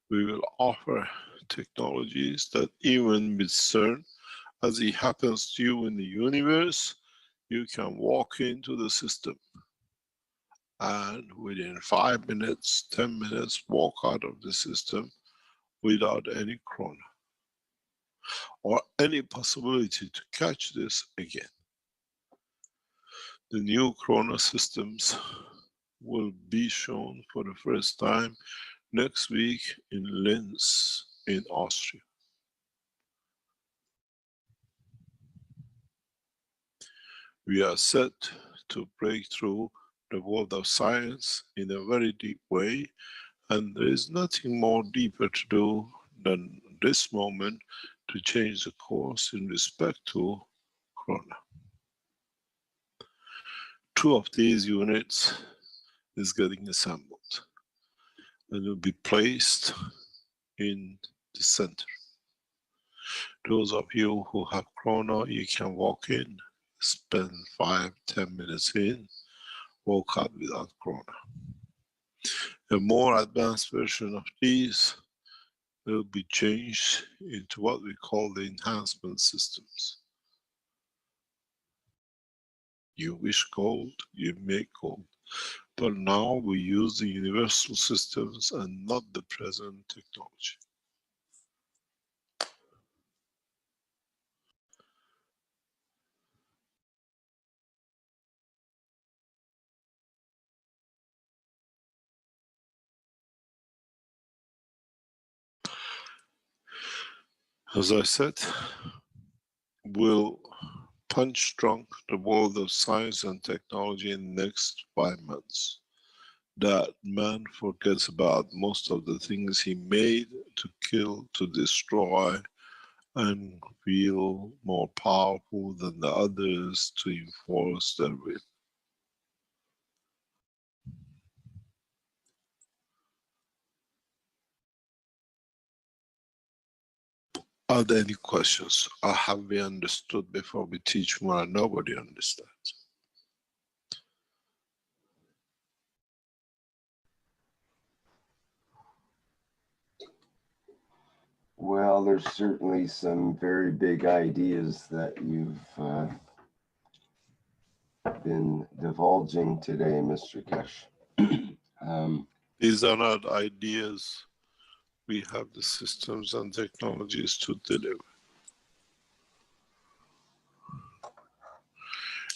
We will offer technologies that even with CERN, as it happens to you in the universe, you can walk into the system and within 5 minutes, 10 minutes, walk out of the system without any corona or any possibility to catch this again. The new corona systems will be shown for the first time next week in Linz in Austria. We are set to break through the world of science in a very deep way, and there is nothing more deeper to do than this moment to change the course in respect to corona. 2 of these units is getting assembled and will be placed in the center. Those of you who have corona, you can walk in, spend 5-10 minutes in, walk out without corona. A more advanced version of these will be changed into what we call the enhancement systems. You wish gold, you make gold. But now we use the universal systems and not the present technology. As I said, we'll punch-drunk the world of science and technology in the next 5 months. That man forgets about most of the things he made to kill, to destroy, and feel more powerful than the others to enforce their will. Are there any questions? Or have we understood before we teach more? Nobody understands. Well, there's certainly some very big ideas that you've been divulging today, Mr. Keshe. These are not ideas. We have the systems and technologies to deliver.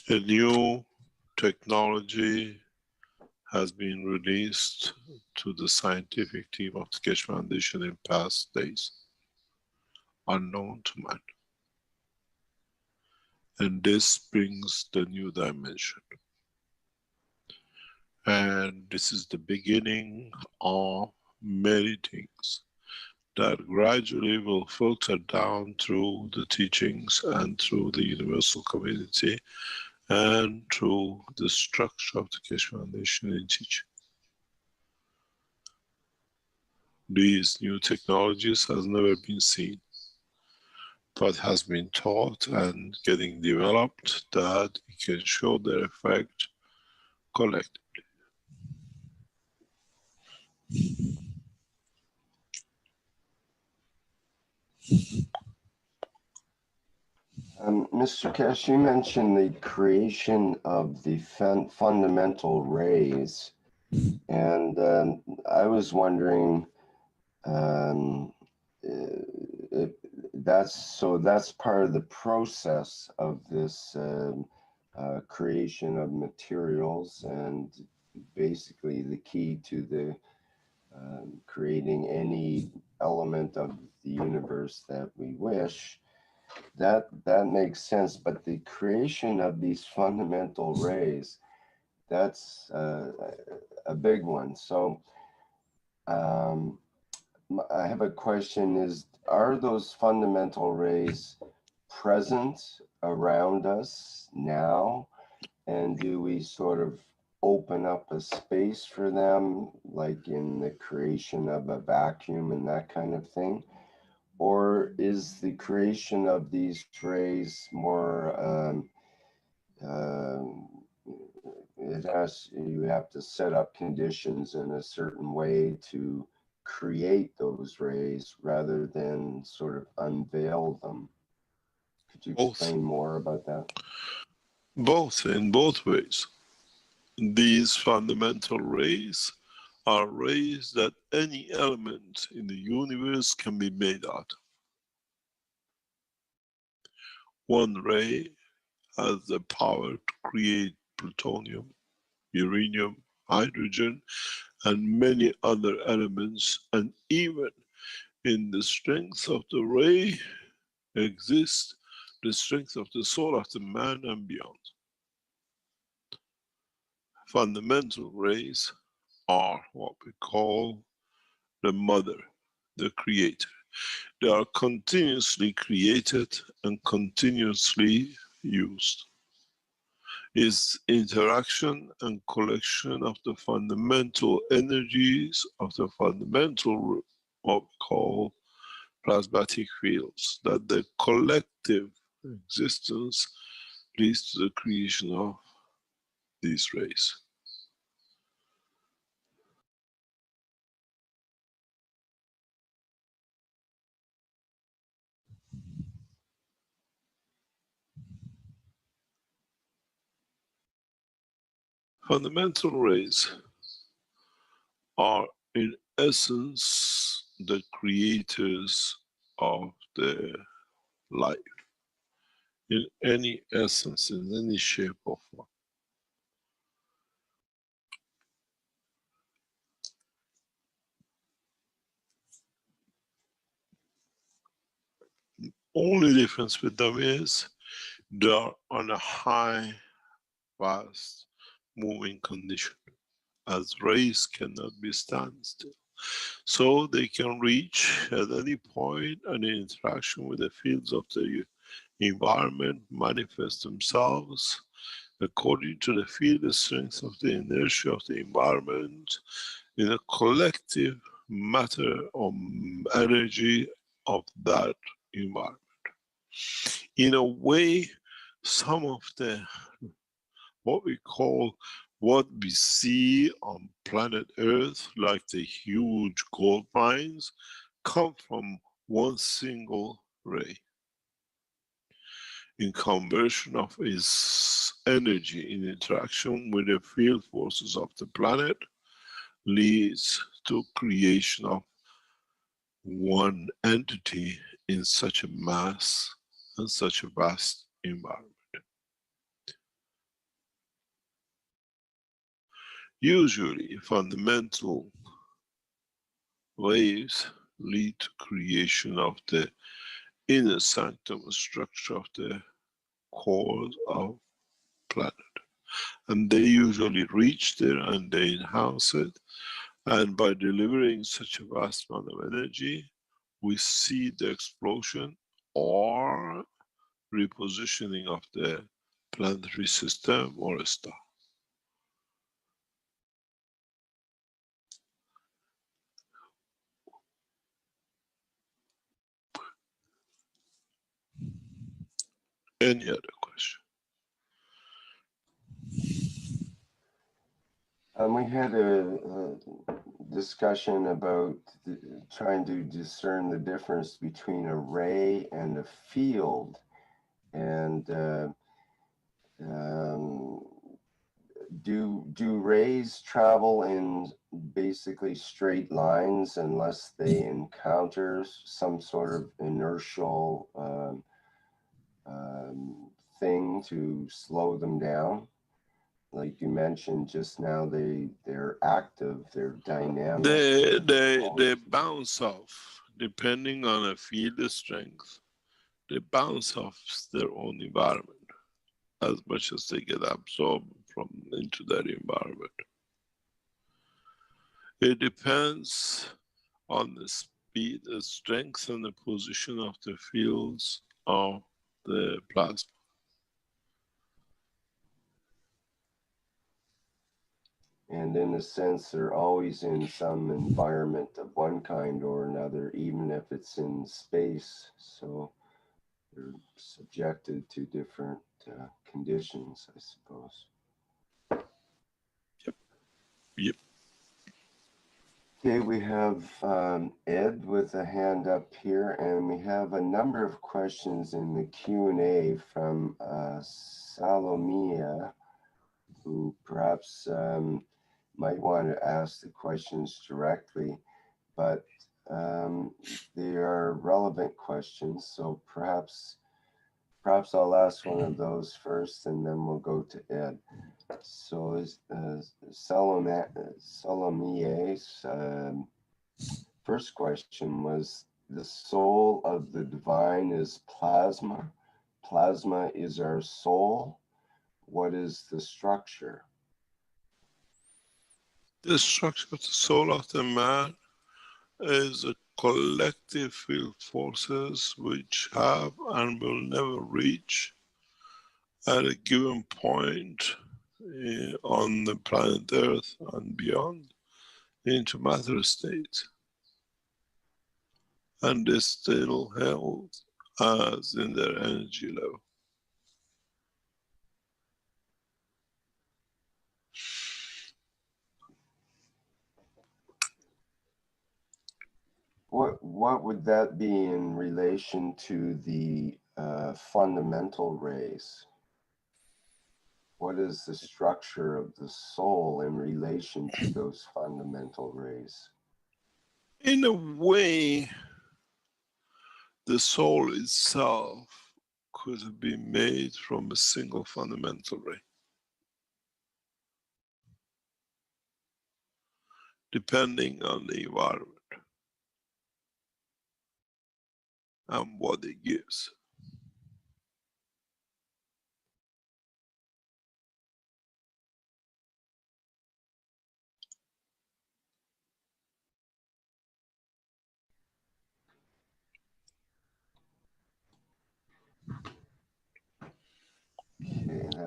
A new technology has been released to the scientific team of the Keshe Foundation in past days, unknown to man. And this brings the new dimension. And this is the beginning of many things that gradually will filter down through the teachings and through the universal community and through the structure of the Keshe Foundation in teaching. These new technologies has never been seen, but has been taught and getting developed that it can show their effect collectively. Mr. Keshe, you mentioned the creation of the fundamental rays, and I was wondering if that's part of the process of this creation of materials, and basically the key to the creating any element of the universe that we wish. That makes sense, but the creation of these fundamental rays, that's a big one. So I have a question, are those fundamental rays present around us now? And do we sort of open up a space for them, like in the creation of a vacuum and that kind of thing? Or is the creation of these rays more, you have to set up conditions in a certain way to create those rays rather than sort of unveil them? Could you explain more about that? Both, in both ways. These fundamental rays are rays that any element in the universe can be made out of. One ray has the power to create plutonium, uranium, hydrogen, and many other elements, and even in the strength of the ray exists the strength of the soul of the man and beyond. Fundamental rays are what we call the mother, the creator. They are continuously created and continuously used. Is interaction and collection of the fundamental energies of the fundamental, what we call plasmatic fields, that the collective existence leads to the creation of these rays. Fundamental rays are in essence the creators of the life, in any essence, in any shape or form. Only difference with them is they are on a high, fast moving condition, as rays cannot be standstill. So they can reach at any point an interaction with the fields of the environment, manifest themselves according to the field strength of the inertia of the environment in a collective matter or energy of that environment. In a way, some of the what we see on planet Earth, like the huge gold mines, come from one single ray. In conversion of its energy in interaction with the field forces of the planet leads to creation of one entity in such a mass and such a vast environment. Usually, fundamental waves lead to creation of the inner sanctum structure of the core of planet. And they usually reach there and they enhance it. And by delivering such a vast amount of energy, we see the explosion or repositioning of the planetary system or a star. Any other question? We had a discussion about trying to discern the difference between a ray and a field, and do rays travel in basically straight lines unless they encounter some sort of inertial thing to slow them down? Like you mentioned just now, they're active, they're dynamic. They bounce off, depending on a field strength. They bounce off their own environment as much as they get absorbed into that environment. It depends on the speed, the strength, and the position of the fields of the plasma. And in a sense, they're always in some environment of one kind or another, even if it's in space. So they're subjected to different conditions, I suppose. Yep. Okay, we have Ed with a hand up here, and we have a number of questions in the Q&A from Salomia, who perhaps might want to ask the questions directly, but they are relevant questions. So perhaps I'll ask one of those first, and then we'll go to Ed. So Salomia's first question was, the soul of the divine is plasma. Plasma is our soul. What is the structure? The structure of the soul of the man is a collective field forces which have and will never reach at a given point on the planet Earth and beyond into matter state, and is still held as in their energy level. What would that be in relation to the fundamental rays? What is the structure of the soul in relation to those fundamental rays? In a way, the soul itself could have been made from a single fundamental ray, depending on the environment and what it gives.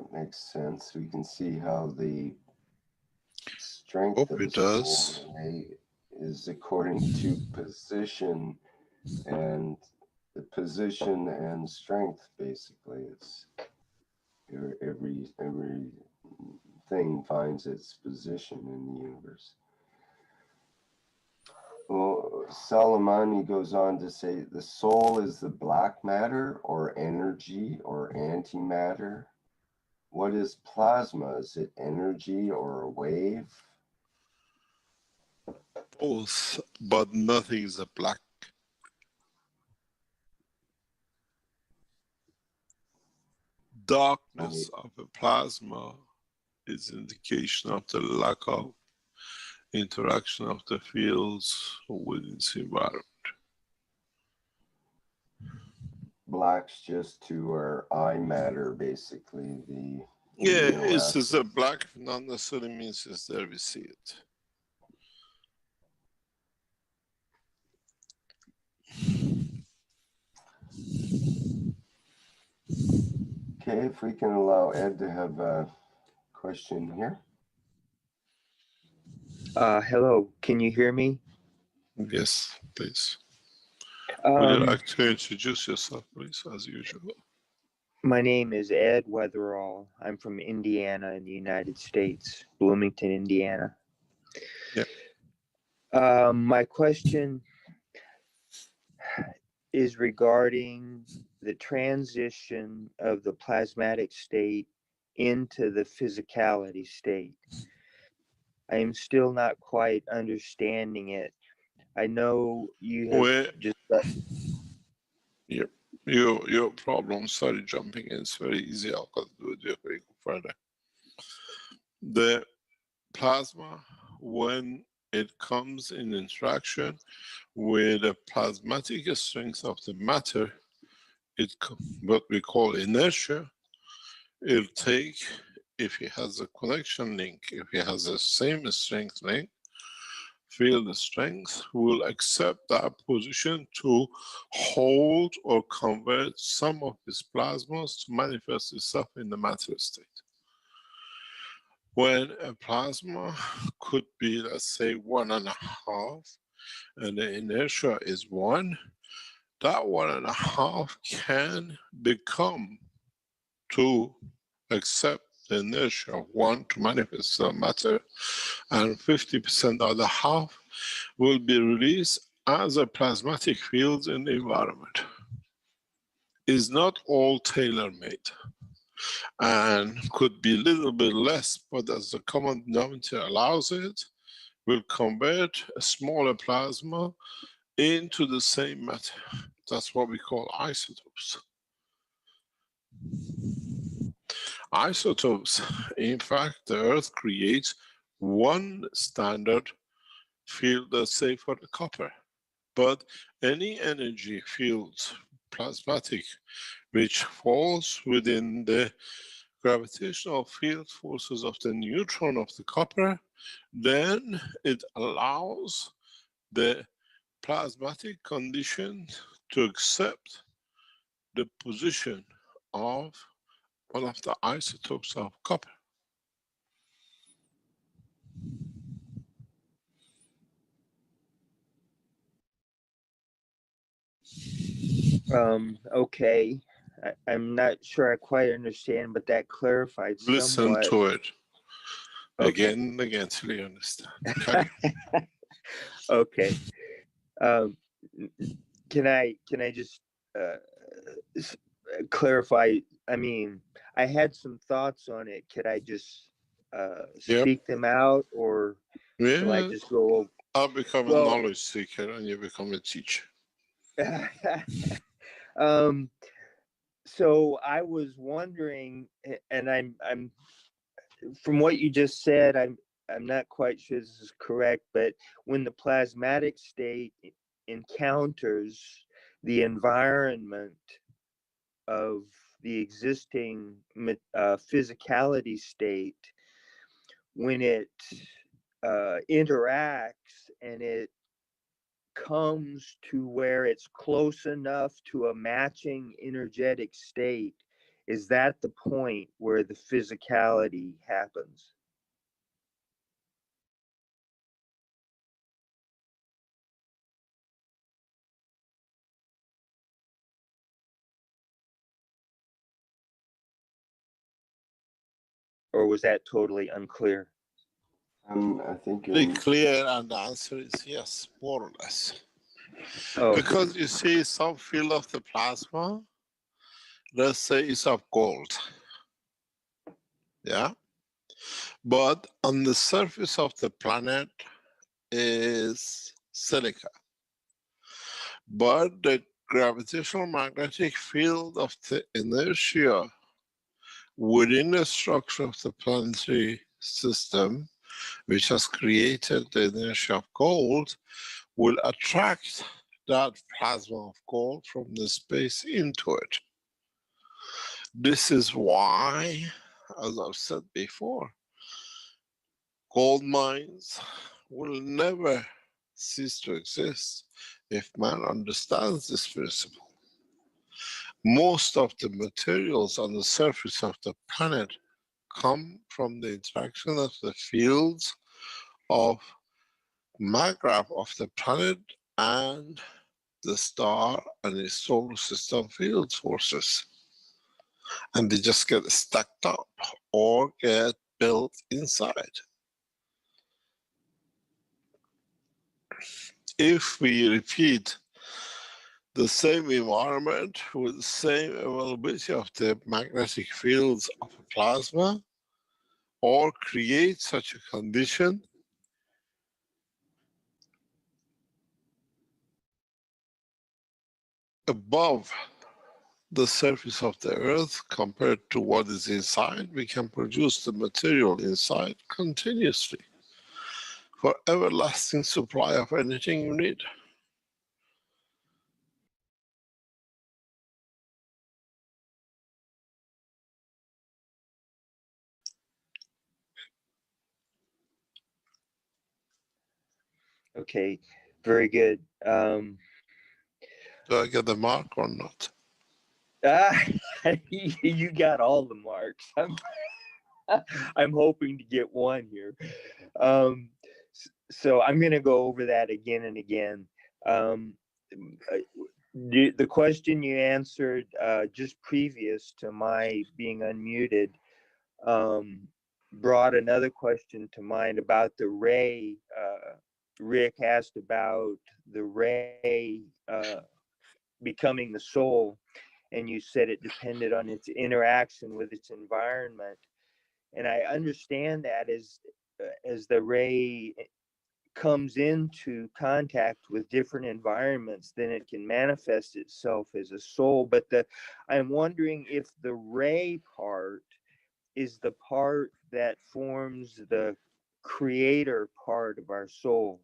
that makes sense. We can see how the strength Hope of it the does. soul is according to position, and the position and strength, basically. It's every thing finds its position in the universe. Well, Salamani goes on to say the soul is the black matter or energy or antimatter. What is plasma? Is it energy or a wave? Both, but nothing is a black. Darkness of a plasma is indication of the lack of interaction of the fields with its environment. Black's just to our eye matter, basically. It's just a black, not necessarily means it's there we see it. Okay, if we can allow Ed to have a question here. Hello, can you hear me? Yes, please. Would you like to introduce yourself, please, as usual? My name is Ed Weatherall. I'm from Indiana in the United States, Bloomington, Indiana. Yeah. My question is regarding the transition of the plasmatic state into the physicality state. I am still not quite understanding it. I know you have just... Your problem, sorry, jumping in, it's very easy. I'll do it very further. The plasma, when it comes in interaction with the plasmatic strength of the matter, what we call inertia, it'll take, if it has a connection link, if it has the same strength link, field strength will accept that position to hold or convert some of these plasmas to manifest itself in the matter state. When a plasma could be, let's say, 1.5, and the inertia is 1, that 1.5 can become to accept the inertia of 1 to manifest the matter, and 50% of the half will be released as a plasmatic field in the environment. It's not all tailor-made and could be a little bit less, but as the common denominator allows it, will convert a smaller plasma into the same matter. That's what we call isotopes. Isotopes, in fact, the Earth creates one standard field, let's say, for the copper. But any energy fields, plasmatic, which falls within the gravitational field forces of the neutron of the copper, then it allows the plasmatic condition to accept the position of one of the isotopes of copper. Okay. I'm not sure I quite understand, but that clarified somewhat. Listen to it again and again till you understand. Okay. Can I just clarify? I mean, I had some thoughts on it. Could I just speak them out, or shall I just go? I'll become a knowledge seeker and you become a teacher. So I was wondering, and I'm from what you just said, I'm not quite sure this is correct, but when the plasmatic state encounters the environment of the existing physicality state, when it interacts and it comes to where it's close enough to a matching energetic state, is that the point where the physicality happens? Or was that totally unclear? I think Very clear, and the answer is yes, more or less. Oh, Because you see, some field of the plasma, let's say, is of gold. Yeah. But on the surface of the planet is silica. But the gravitational magnetic field of the inertia within the structure of the planetary system, which has created the inertia of gold, will attract that plasma of gold from the space into it. This is why, as I've said before, gold mines will never cease to exist if man understands this principle. Most of the materials on the surface of the planet come from the interaction of the fields of magnetic of the planet and the star and its solar system field forces. And they just get stacked up or get built inside. If we repeat the same environment with the same availability of the magnetic fields of a plasma, or create such a condition, above the surface of the earth compared to what is inside, we can produce the material inside continuously for everlasting supply of anything you need. okay, very good. Do I get the mark or not? You got all the marks. I'm hoping to get one here. So I'm going to go over that again and again. The question you answered just previous to my being unmuted brought another question to mind about the ray. Rick asked about the ray becoming the soul, and you said it depended on its interaction with its environment. And I understand that as the ray comes into contact with different environments, then it can manifest itself as a soul. But I'm wondering if the ray part is the part that forms the creator part of our soul,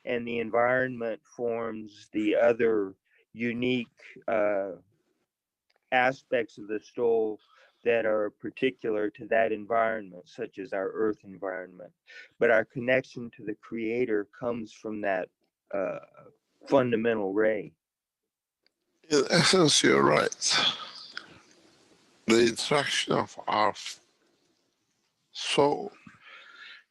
and the environment forms the other unique aspects of the soul that are particular to that environment, such as our earth environment. But our connection to the creator comes from that fundamental ray. In essence, you're right. The interaction of our soul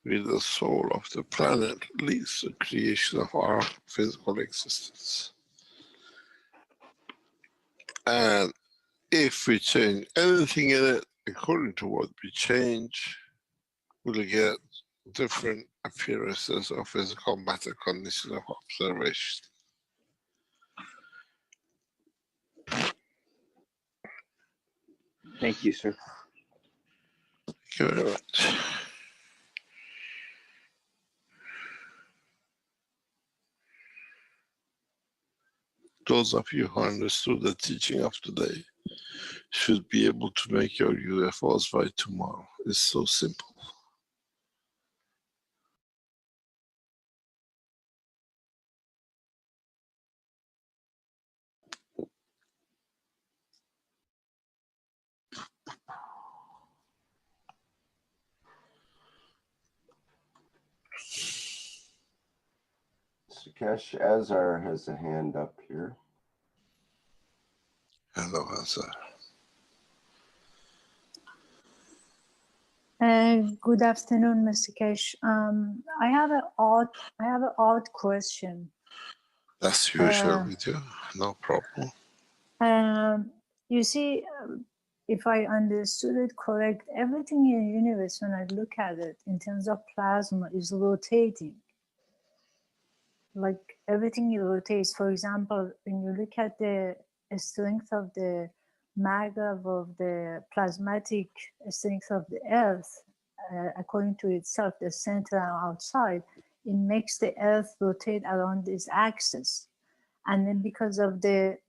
with the soul of the planet leads to the creation of our physical existence. And if we change anything in it, according to what we change, we'll get different appearances of physical matter condition of observation. Thank you, sir. Thank you very much. Those of you who understood the teaching of today should be able to make your UFOs by tomorrow. It's so simple. Mr. Keshe, Azar has a hand up here. Hello, Hazar. Good afternoon, Mr. Keshe. I have an odd question. That's usual with you, no problem. You see, if I understood it correct, everything in the universe, when I look at it in terms of plasma, is rotating. Like everything rotates. For example, when you look at the strength of the maglev of the plasmatic strength of the Earth, according to itself, the center and outside, it makes the Earth rotate around its axis. And then because of the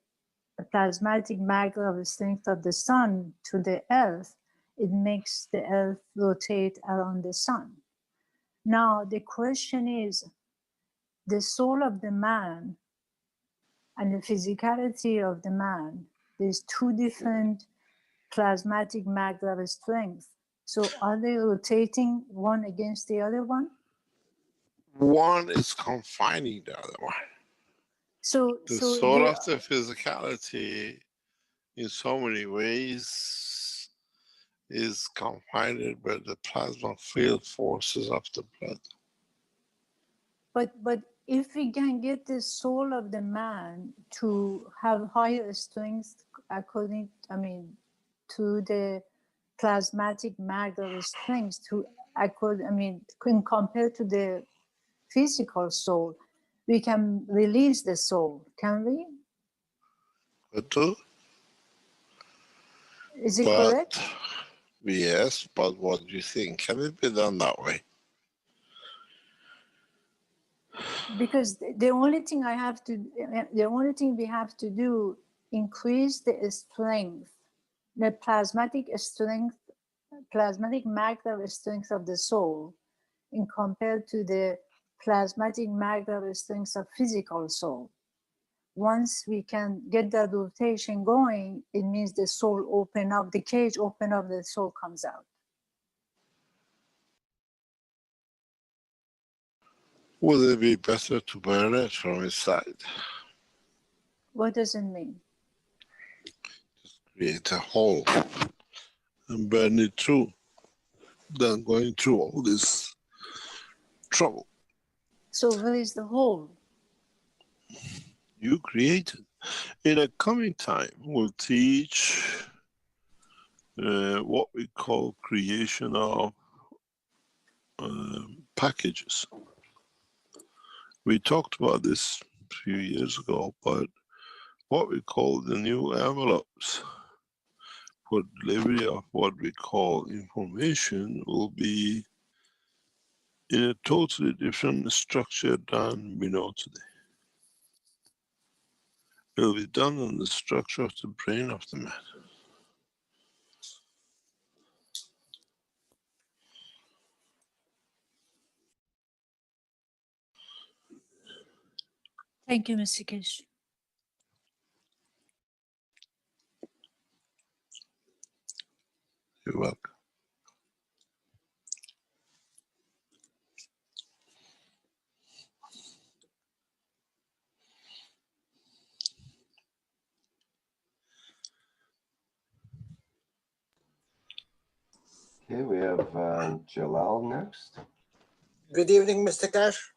plasmatic maglev strength of the sun to the Earth, it makes the Earth rotate around the sun. Now, the question is, the soul of the man and the physicality of the man, there's two different plasmatic maglev strengths. So are they rotating one against the other one? One is confining the other one. So The soul of the physicality, in so many ways, is confined by the plasma field forces of the blood. But if we can get the soul of the man to have higher strength according, to the plasmatic maglev strength, compared to the physical soul, we can release the soul, can we? Is it correct? Yes, but what do you think? Can it be done that way? Because the only thing we have to do, increase the strength, the plasmatic maglev strength of the soul, in compared to the plasmatic maglev strength of physical soul. Once we can get that rotation going, it means the soul open up, the cage open up, the soul comes out. Would it be better to burn it from inside? What does it mean? Just create a hole and burn it through, than going through all this trouble. So where is the hole? You created. In a coming time, we'll teach what we call creation of packages. We talked about this a few years ago, but what we call the new envelopes for delivery of what we call information will be in a totally different structure than we know today. It will be done on the structure of the brain of the man. Thank you, Mr. Keshe. You're welcome. Okay, we have Jalal next. Good evening, Mr. Keshe.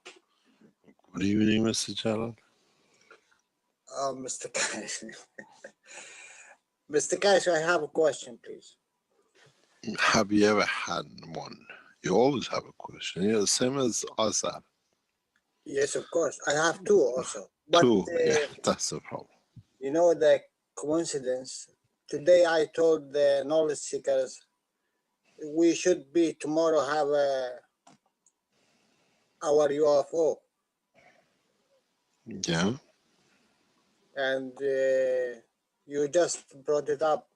Good evening, Mr. Jalal. Mr. Keshe. Mr. Keshe, I have a question, please. Have you ever had one? You always have a question. You're the same as us. Yes, of course. I have two also. But, Two, yeah, that's the problem. You know, the coincidence. Today I told the knowledge seekers we should be tomorrow have our UFO. Yeah. And you just brought it up.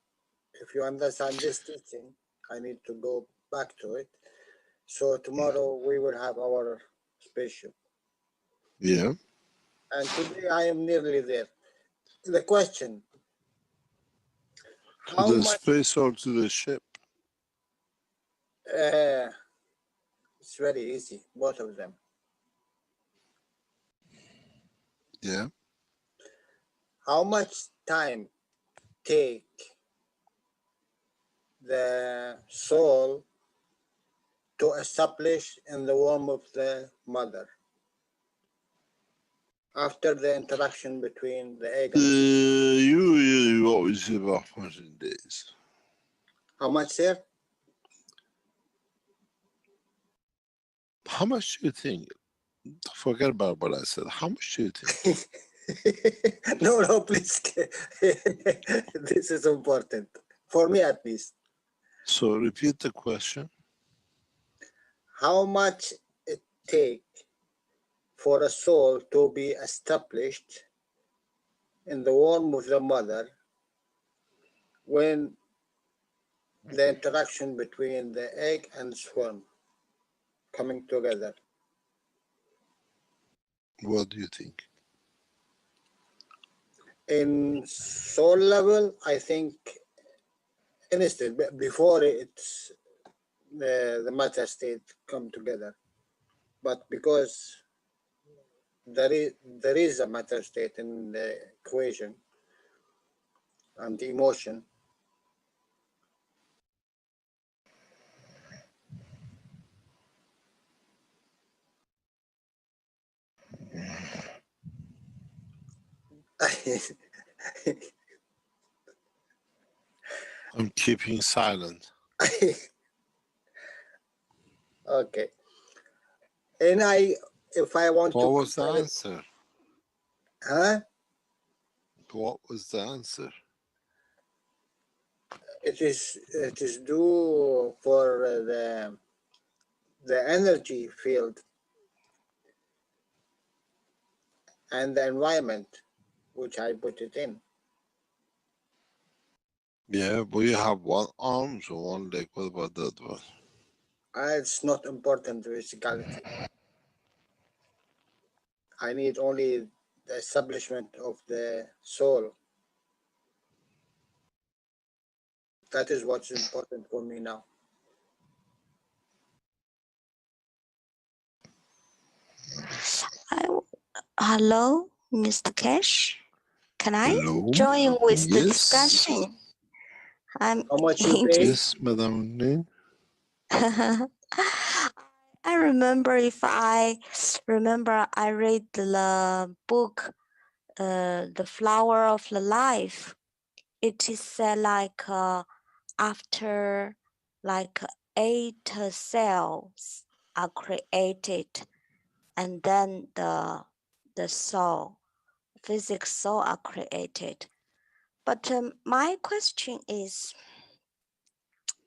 If you understand this teaching, I need to go back to it. So tomorrow we will have our spaceship. Yeah. And today I am nearly there. The question. To the space or to the ship? It's very easy, both of them. Yeah. How much time take the soul to establish in the womb of the mother after the interaction between the egg and you always say about 100 days. how much, sir? How much do you think? Forget about what I said. How much do you think? No, please. This is important for me, at least. So repeat the question. How much it take for a soul to be established in the womb of the mother when the interaction between the egg and sperm coming together? What do you think? In soul level, I think instant before it's the matter state come together, but because there is a matter state in the equation and the emotion. I'm keeping silent. Okay. And if I want to. What was the answer? Huh? What was the answer? It is due for the energy field and the environment which I put it in. Yeah, but you have one arm or one leg. What about that one? It's not important to physicality. I need only the establishment of the soul. That is what's important for me now. Hello, Mr. Keshe. Can I Hello? join with the Yes. discussion? I'm How much you pay? Yes, Madam. I remember I read the book, The Flower of the Life. It is said after 8 cells are created, and then the soul, physics soul are created. But my question is,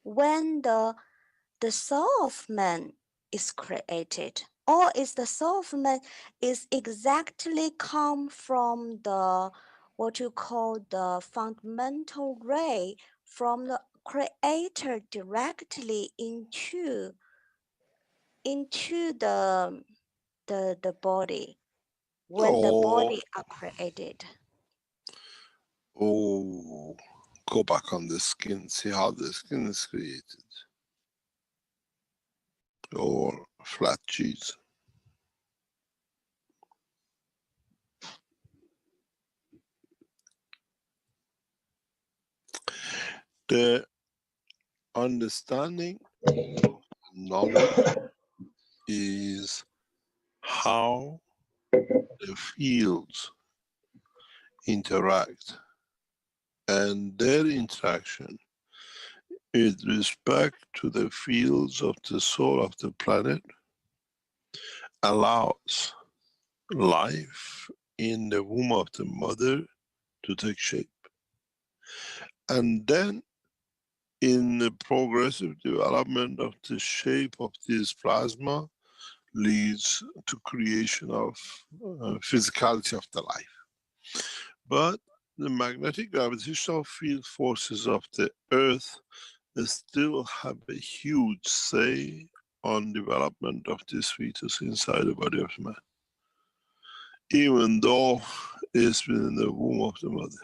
when the soul of man is created, or is the soul of man is exactly come from the what you call the fundamental ray from the creator directly into the body when the body are created? Oh, go back on the skin, see how the skin is created. Or flat cheese. The understanding, knowledge is how the fields interact, and their interaction with respect to the fields of the soul of the planet allows life in the womb of the mother to take shape. And then in the progressive development of the shape of this plasma leads to creation of physicality of the life. But the magnetic gravitational field forces of the earth still have a huge say on development of this fetus inside the body of man, even though it's been in the womb of the mother.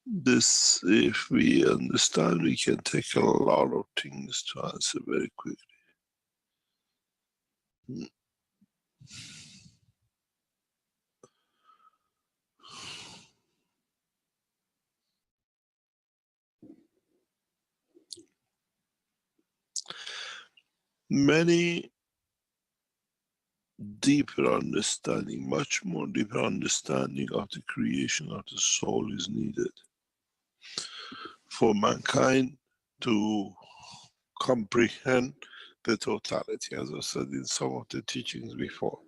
This, if we understand, we can take a lot of things to answer very quickly. many deeper understanding, much more deeper understanding of the creation of the soul is needed for mankind to comprehend the totality. As I said in some of the teachings before,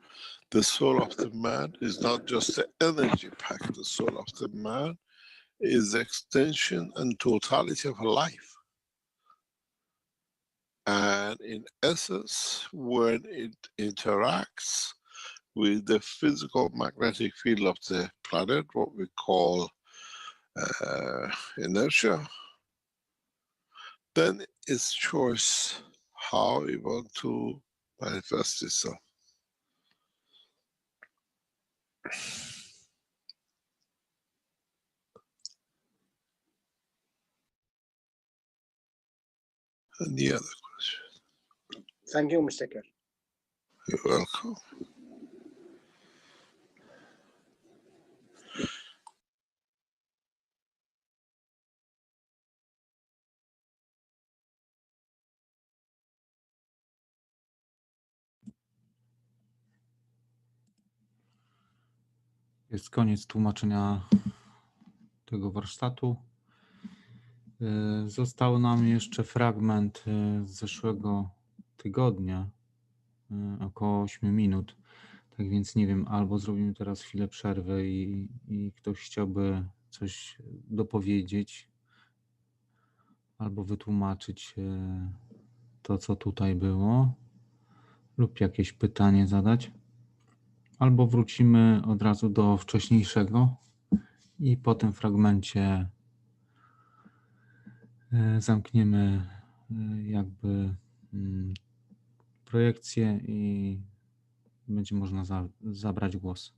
the soul of the man is not just the energy pack. The soul of the man is the extension and totality of life. And in essence, when it interacts with the physical magnetic field of the planet, what we call inertia, then it's choice how we want to manifest itself. Any other question? Thank you, Mr. Keshe. You're welcome. Jest koniec tłumaczenia tego warsztatu. Został nam jeszcze fragment z zeszłego tygodnia, około 8 minut. Tak więc nie wiem, albo zrobimy teraz chwilę przerwy i ktoś chciałby coś dopowiedzieć, albo wytłumaczyć to, co tutaj było, lub jakieś pytanie zadać, albo wrócimy od razu do wcześniejszego i po tym fragmencie zamkniemy jakby projekcję i będzie można zabrać głos.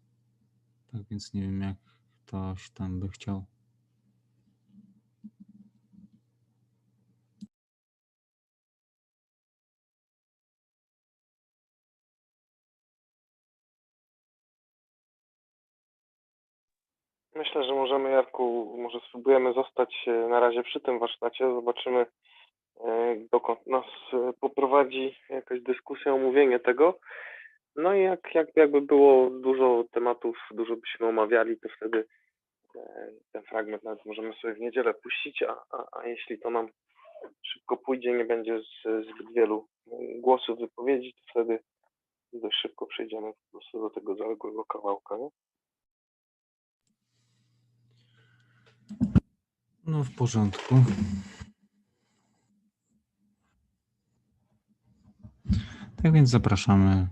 Tak więc nie wiem, jak ktoś tam by chciał. Myślę, że możemy, Jarku, może spróbujemy zostać na razie przy tym warsztacie. Zobaczymy, dokąd nas poprowadzi jakaś dyskusja, omówienie tego. No i jakby było dużo tematów, dużo byśmy omawiali, to wtedy ten fragment nawet możemy sobie w niedzielę puścić, a jeśli to nam szybko pójdzie, nie będzie zbyt wielu głosów, wypowiedzi, to wtedy dość szybko przejdziemy po prostu do tego zaległego kawałka, nie? No w porządku. Tak więc zapraszamy.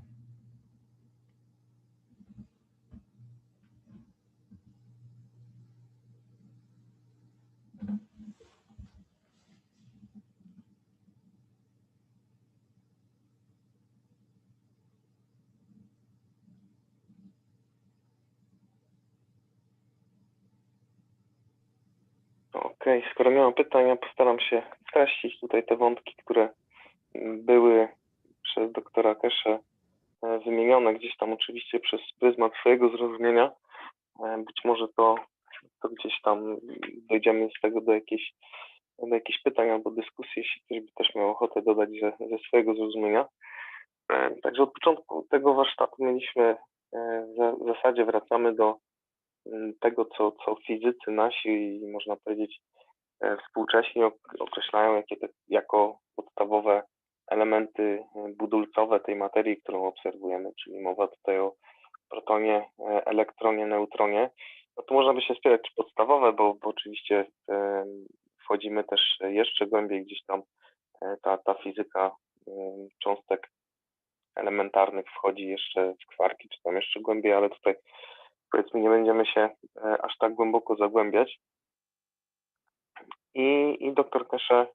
Okej, skoro nie mam pytań, ja postaram się streścić tutaj te wątki, które były przez doktora Keshe wymienione gdzieś tam oczywiście przez pryzmat swojego zrozumienia. Być może to gdzieś tam dojdziemy z tego do jakichś pytań albo dyskusji, jeśli ktoś by też miał ochotę dodać ze swojego zrozumienia. Także od początku tego warsztatu mieliśmy, w zasadzie wracamy do tego, co fizycy nasi, można powiedzieć współcześni, określają jako podstawowe elementy budulcowe tej materii, którą obserwujemy, czyli mowa tutaj o protonie, elektronie, neutronie. No to można by się spierać, czy podstawowe, bo oczywiście wchodzimy też jeszcze głębiej gdzieś tam, ta fizyka cząstek elementarnych wchodzi jeszcze w kwarki, czy tam jeszcze głębiej, ale tutaj powiedzmy nie będziemy się aż tak głęboko zagłębiać. I doktor Keshe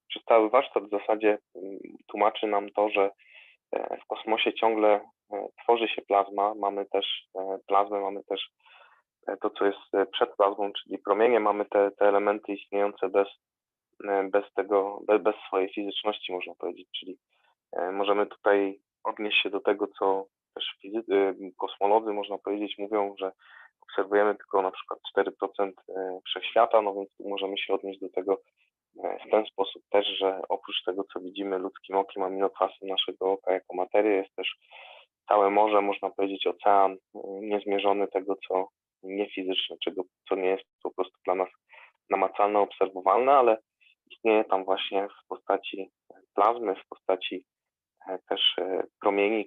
przez cały warsztat w zasadzie tłumaczy nam to, że w kosmosie ciągle tworzy się plazma, mamy też plazmę, mamy też to, co jest przed plazmą, czyli promienie, mamy te elementy istniejące bez swojej fizyczności, można powiedzieć, czyli możemy tutaj odnieść się do tego, co też kosmolodzy, można powiedzieć, mówią, że obserwujemy tylko na przykład 4% wszechświata, no więc tu możemy się odnieść do tego, w ten sposób też, że oprócz tego, co widzimy ludzkim okiem, aminokwasem naszego oka jako materię, jest też całe morze, można powiedzieć ocean, niezmierzony tego, co niefizyczne, co nie jest po prostu dla nas namacalne, obserwowalne, ale istnieje tam właśnie w postaci plazmy, w postaci też promieni,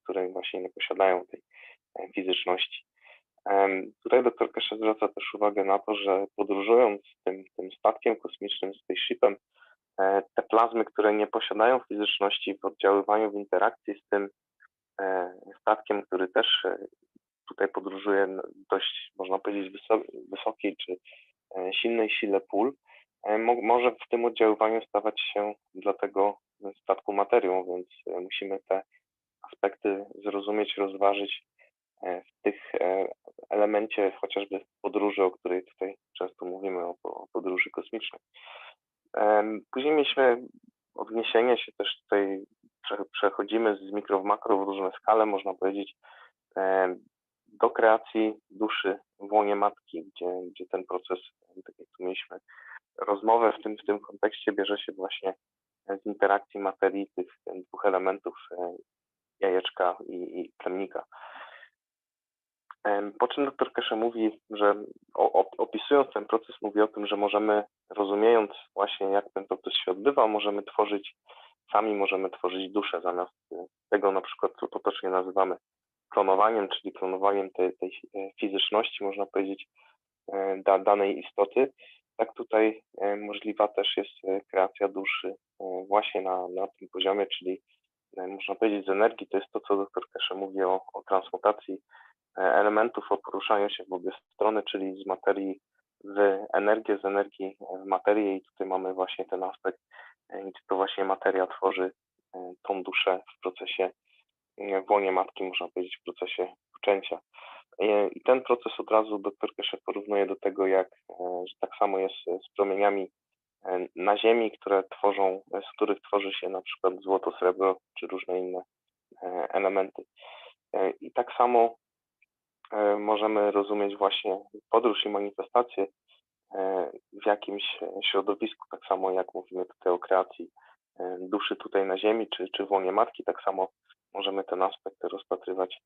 które właśnie nie posiadają tej fizyczności. Tutaj dr Keshe zwraca też uwagę na to, że podróżując tym statkiem kosmicznym, spaceshipem, te plazmy, które nie posiadają fizyczności w oddziaływaniu, w interakcji z tym statkiem, który też tutaj podróżuje dość, można powiedzieć, wysokiej czy silnej sile pól, może w tym oddziaływaniu stawać się dla tego statku materią, więc musimy te aspekty zrozumieć, rozważyć w tych elemencie chociażby podróży, o której tutaj często mówimy, o podróży kosmicznej. Później mieliśmy odniesienie się też tutaj, przechodzimy z mikro w makro w różne skale, można powiedzieć, do kreacji duszy w łonie matki, gdzie ten proces, tak jak tu mieliśmy rozmowę w tym kontekście, bierze się właśnie z interakcji materii tych dwóch elementów, jajeczka i plemnika. Po czym dr Keshe mówi, że opisując ten proces, mówi o tym, że możemy, rozumiejąc właśnie jak ten proces się odbywa, możemy tworzyć duszę zamiast tego na przykład, co potocznie nazywamy klonowaniem, czyli klonowaniem tej fizyczności, można powiedzieć, danej istoty. Tak tutaj możliwa też jest kreacja duszy właśnie na tym poziomie, czyli można powiedzieć z energii. To jest to, co dr Keshe mówi o transmutacji elementów, o poruszaniu się w obie strony, czyli z materii w energię, z energii w materię i tutaj mamy właśnie ten aspekt, gdzie to właśnie materia tworzy tą duszę w procesie w łonie matki, można powiedzieć, w procesie poczęcia. I ten proces od razu dr Keshe porównuje do tego, że tak samo jest z promieniami na Ziemi, z których tworzy się na przykład złoto, srebro czy różne inne elementy. I tak samo możemy rozumieć właśnie podróż i manifestację w jakimś środowisku, tak samo jak mówimy tutaj o kreacji duszy tutaj na Ziemi, czy w łonie matki, tak samo możemy ten aspekt rozpatrywać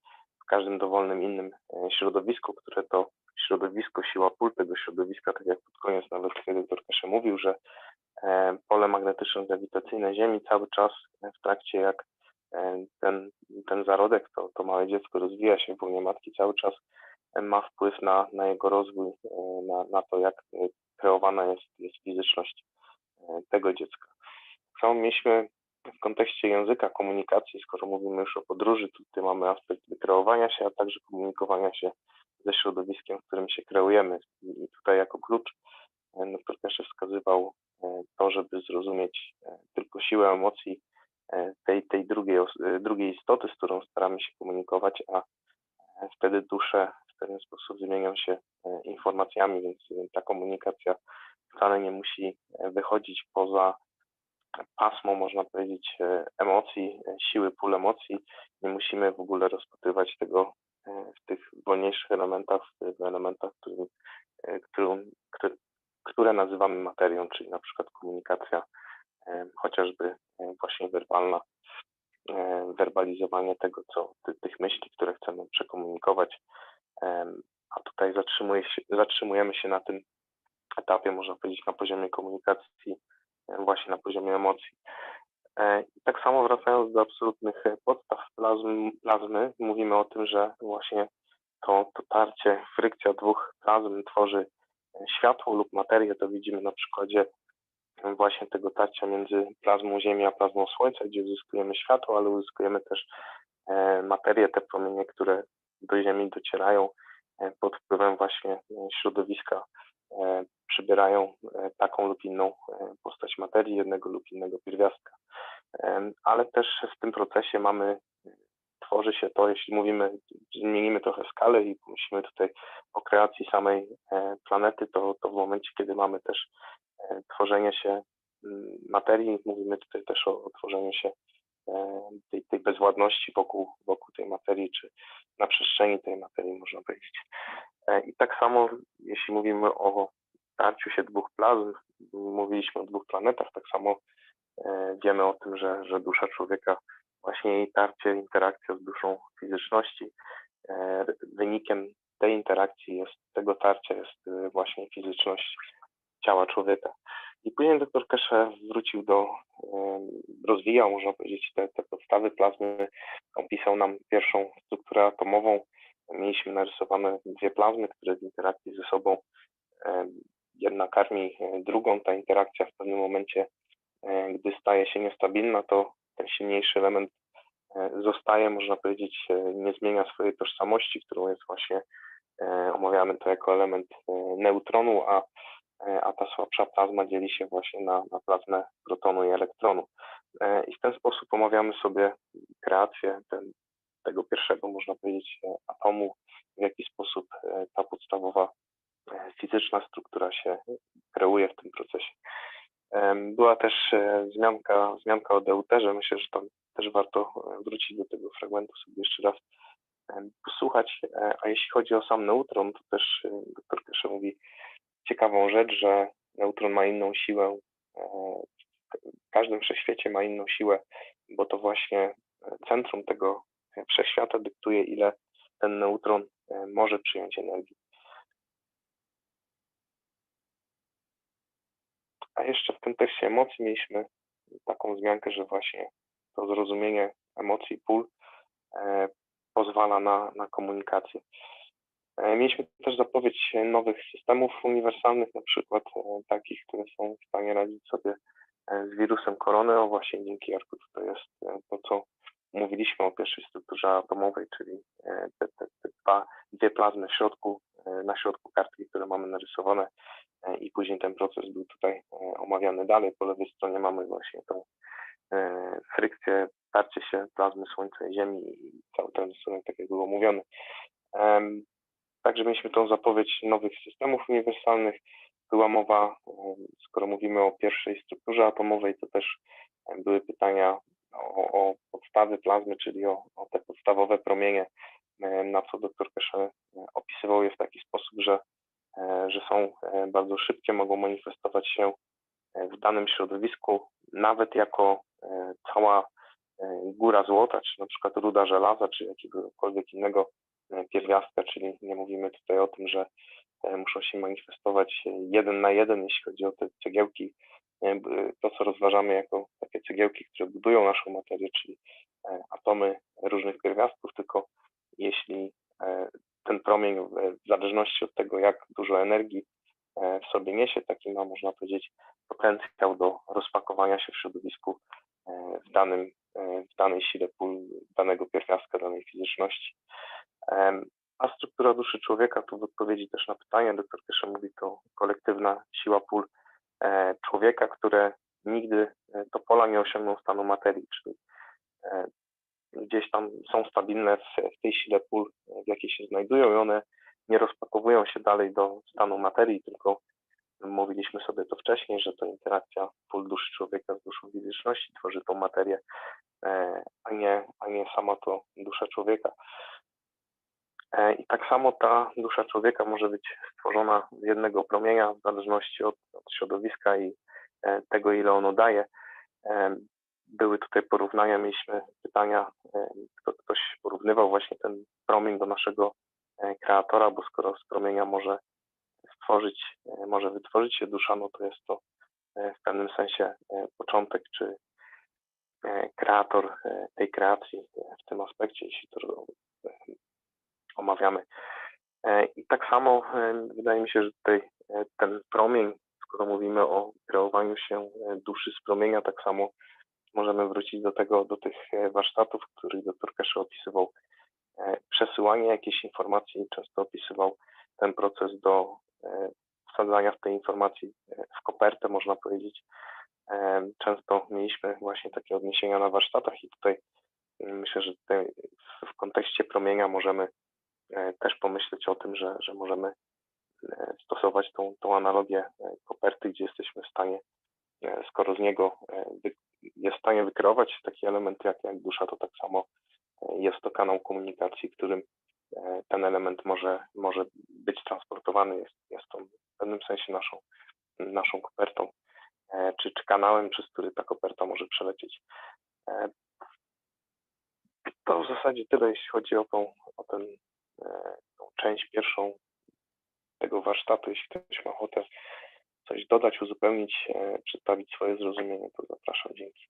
w każdym dowolnym innym środowisku, które to środowisko, siła pól tego środowiska, tak jak pod koniec nawet dr Keshe mówił, że pole magnetyczno-grawitacyjne Ziemi cały czas w trakcie jak ten zarodek, to małe dziecko rozwija się w łonie matki, cały czas ma wpływ na jego rozwój, na to, jak kreowana jest fizyczność tego dziecka. Tak samo mieliśmy w kontekście języka, komunikacji, skoro mówimy już o podróży, to tutaj mamy aspekt wykreowania się, a także komunikowania się ze środowiskiem, w którym się kreujemy. I tutaj jako klucz dr Keshe wskazywał to, żeby zrozumieć tylko siłę emocji tej drugiej istoty, z którą staramy się komunikować, a wtedy dusze w pewien sposób wymienią się informacjami, więc ta komunikacja wcale nie musi wychodzić poza pasmo, można powiedzieć, emocji, siły pól emocji. Nie musimy w ogóle rozpatrywać tego w tych wolniejszych elementach, w elementach, które nazywamy materią, czyli na przykład komunikacja chociażby właśnie werbalna, werbalizowanie tego, tych myśli, które chcemy przekomunikować, a tutaj zatrzymujemy się na tym etapie, można powiedzieć, na poziomie komunikacji, właśnie na poziomie emocji. I tak samo wracając do absolutnych podstaw plazmy, mówimy o tym, że właśnie to tarcie, frykcja dwóch plazm tworzy światło lub materię. To widzimy na przykładzie właśnie tego tarcia między plazmą Ziemi a plazmą Słońca, gdzie uzyskujemy światło, ale uzyskujemy też materię, te promienie, które do Ziemi docierają pod wpływem właśnie środowiska, przybierają taką lub inną postać materii, jednego lub innego pierwiastka. Ale też w tym procesie tworzy się to, jeśli zmienimy trochę skalę i myślimy tutaj o kreacji samej planety, to w momencie, kiedy mamy też tworzenie się materii, mówimy tutaj też o tworzeniu się tej bezwładności wokół tej materii, czy na przestrzeni tej materii, można powiedzieć. I tak samo, jeśli mówimy o tarciu się dwóch plazm, mówiliśmy o 2 planetach, tak samo wiemy o tym, że dusza człowieka, właśnie jej tarcie, interakcja z duszą fizyczności, wynikiem tej interakcji tego tarcia jest właśnie fizyczność ciała człowieka. I później dr Keshe wrócił rozwijał, można powiedzieć, te podstawy plazmy, opisał nam pierwszą strukturę atomową. Mieliśmy narysowane 2 plazmy, które w interakcji ze sobą jedna karmi drugą. Ta interakcja w pewnym momencie, gdy staje się niestabilna, to ten silniejszy element zostaje, można powiedzieć, nie zmienia swojej tożsamości, którą jest właśnie, omawiamy to jako element neutronu, a ta słabsza plazma dzieli się właśnie na plazmę protonu i elektronu. I w ten sposób omawiamy sobie kreację tego pierwszego, można powiedzieć, atomu, w jaki sposób ta podstawowa fizyczna struktura się kreuje w tym procesie. Była też wzmianka o deuterze. Myślę, że tam też warto wrócić do tego fragmentu, sobie jeszcze raz posłuchać. A jeśli chodzi o sam neutron, to też dr Keshe mówi ciekawą rzecz, że neutron ma inną siłę, w każdym wszechświecie ma inną siłę, bo to właśnie centrum tego wszechświata dyktuje, ile ten neutron może przyjąć energii. A jeszcze w kontekście emocji mieliśmy taką wzmiankę, że właśnie to zrozumienie emocji pól pozwala na komunikację. Mieliśmy też zapowiedź nowych systemów uniwersalnych, na przykład takich, które są w stanie radzić sobie z wirusem korony. O właśnie dzięki Jarku, to jest to, co mówiliśmy o pierwszej strukturze atomowej, czyli te 2 plazmy w środku, na środku kartki, które mamy narysowane, i później ten proces był tutaj omawiany dalej. Po lewej stronie mamy właśnie tą frykcję, tarcie się plazmy Słońca i Ziemi i cały ten rysunek, tak jak było mówione. Także mieliśmy tą zapowiedź nowych systemów uniwersalnych. Była mowa, skoro mówimy o pierwszej strukturze atomowej, to też były pytania o podstawy plazmy, czyli o te podstawowe promienie, na co dr Keshe opisywał je w taki sposób, że są bardzo szybkie, mogą manifestować się w danym środowisku, nawet jako cała góra złota, czy na przykład ruda żelaza, czy jakiegokolwiek innego pierwiastka, czyli nie mówimy tutaj o tym, że muszą się manifestować 1 na 1, jeśli chodzi o te cegiełki, to co rozważamy jako takie cegiełki, które budują naszą materię, czyli atomy różnych pierwiastków, tylko jeśli ten promień, w zależności od tego, jak dużo energii w sobie niesie, taki ma, można powiedzieć, potencjał do rozpakowania się w środowisku w danej sile pól, danego pierwiastka, danej fizyczności. A struktura duszy człowieka, tu w odpowiedzi też na pytanie dr Keshe mówi, to kolektywna siła pól człowieka, które nigdy to pola nie osiągną stanu materii, czyli gdzieś tam są stabilne w tej sile pól, w jakiej się znajdują, i one nie rozpakowują się dalej do stanu materii, tylko mówiliśmy sobie to wcześniej, że to interakcja pól duszy człowieka z duszą fizyczności tworzy tą materię, a nie sama to dusza człowieka. I tak samo ta dusza człowieka może być stworzona z jednego promienia, w zależności od środowiska i tego, ile ono daje. Były tutaj porównania, mieliśmy pytania, ktoś porównywał właśnie ten promień do naszego kreatora, bo skoro z promienia może wytworzyć się dusza, no to jest to w pewnym sensie początek, czy kreator tej kreacji w tym aspekcie, jeśli to omawiamy. I tak samo wydaje mi się, że tutaj ten promień, skoro mówimy o kreowaniu się duszy z promienia, tak samo możemy wrócić do tych warsztatów, w których dr Keshe opisywał przesyłanie jakiejś informacji, często opisywał ten proces do wsadzania w tej informacji w kopertę, można powiedzieć. Często mieliśmy właśnie takie odniesienia na warsztatach i tutaj myślę, że tutaj w kontekście promienia możemy też pomyśleć o tym, że możemy stosować tą analogię koperty, gdzie jesteśmy w stanie, skoro z niego jest w stanie wykreować taki element jak dusza, to tak samo jest to kanał komunikacji, którym ten element może być transportowany. Jest to w pewnym sensie naszą naszą kopertą, czy kanałem, przez który ta koperta może przelecieć. To w zasadzie tyle, jeśli chodzi o tą część pierwszą tego warsztatu. Jeśli ktoś ma ochotę coś dodać, uzupełnić, przedstawić swoje zrozumienie, to zapraszam. Dzięki.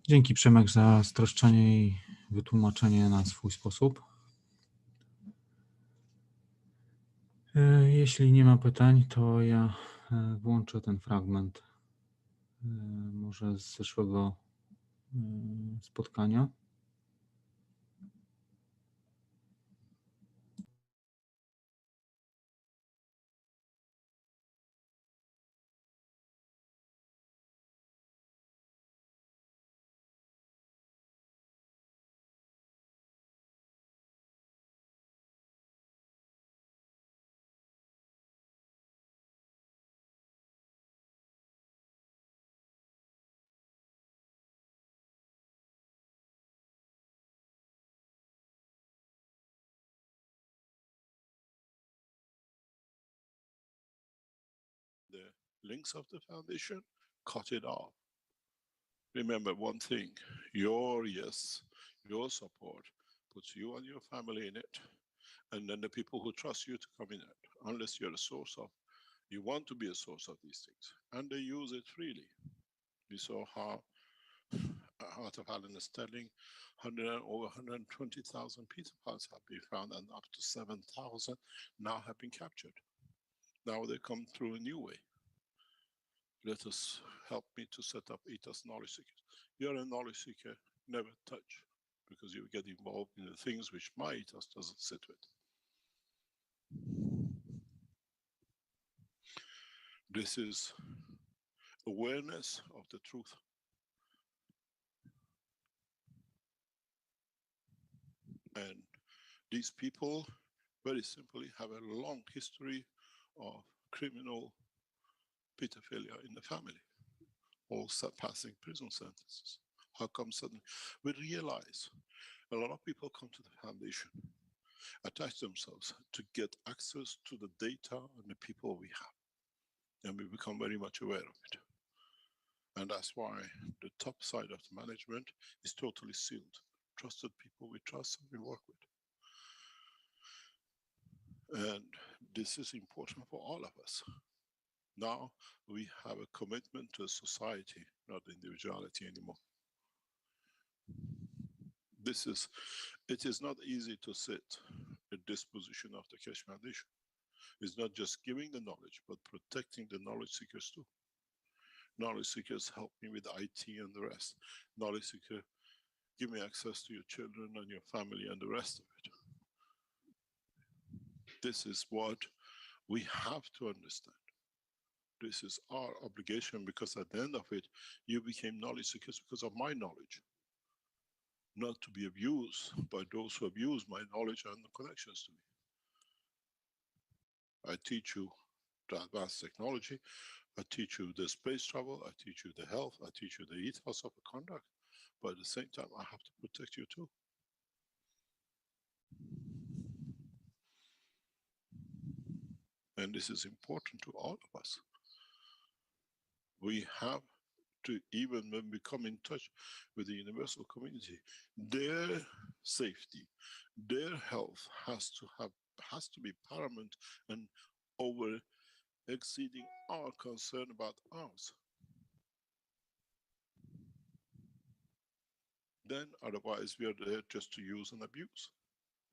Dzięki, Przemek, za streszczenie i wytłumaczenie na swój sposób. Jeśli nie ma pytań, to ja włączę ten fragment może z zeszłego spotkania. The links of the foundation, cut it off. Remember one thing, your yes, your support puts you and your family in it, and then the people who trust you to come in it, unless you're a source of, you want to be a source of these things, and they use it freely. We saw how out of Alan is telling over 120,000 Peter Pans have been found, and up to 7,000 now have been captured. Now they come through a new way. Let us help me to set up it as knowledge seekers. You're a knowledge seeker, never touch, because you get involved in the things which my ethos doesn't sit with. This is awareness of the truth. And these people, very simply, have a long history of criminal pedophilia in the family, all passing prison sentences. How come suddenly? We realize a lot of people come to the foundation, attach themselves to get access to the data and the people we have. And we become very much aware of it. And that's why the top side of the management is totally sealed. Trusted people we trust and we work with. And this is important for all of us. Now we have a commitment to a society, not individuality anymore. It is not easy to sit at this position of the Keshe Foundation. It's not just giving the knowledge, but protecting the knowledge seekers too. Knowledge seekers help me with IT and the rest. Knowledge seeker, give me access to your children and your family and the rest of it. This is what we have to understand. This is our obligation, because at the end of it, you became knowledge seekers because of my knowledge. Not to be abused by those who abuse my knowledge and the connections to me. I teach you the advanced technology, I teach you the space travel, I teach you the health, I teach you the ethos of the conduct, but at the same time, I have to protect you too. And this is important to all of us. We have to, even when we come in touch with the universal community, their safety, their health has to be paramount and over exceeding our concern about ours. Then otherwise we are there just to use and abuse.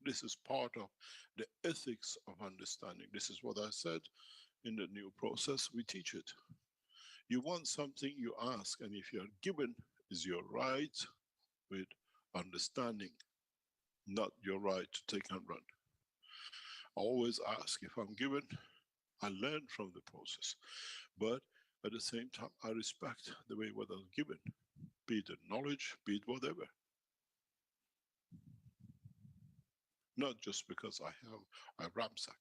This is part of the ethics of understanding. This is what I said in the new process, we teach it. You want something, you ask, and if you are given, is your right with understanding, not your right to take and run. Always ask. If I'm given, I learn from the process, but at the same time, I respect the way what I'm given, be it knowledge, be it whatever. Not just because I have a ramsack.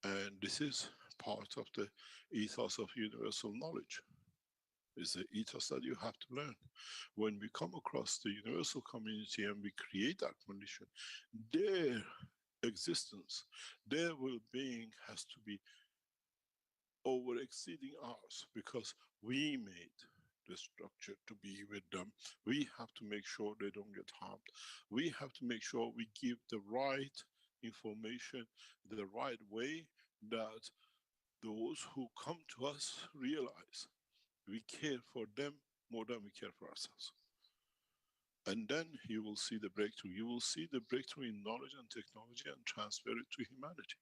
And this is part of the ethos of universal knowledge. It's the ethos that you have to learn. When we come across the universal community and we create that condition, their existence, their well-being has to be over exceeding ours, because we made the structure to be with them. We have to make sure they don't get harmed. We have to make sure we give the right information the right way, that those who come to us realize we care for them more than we care for ourselves. And then you will see the breakthrough. You will see the breakthrough in knowledge and technology and transfer it to humanity.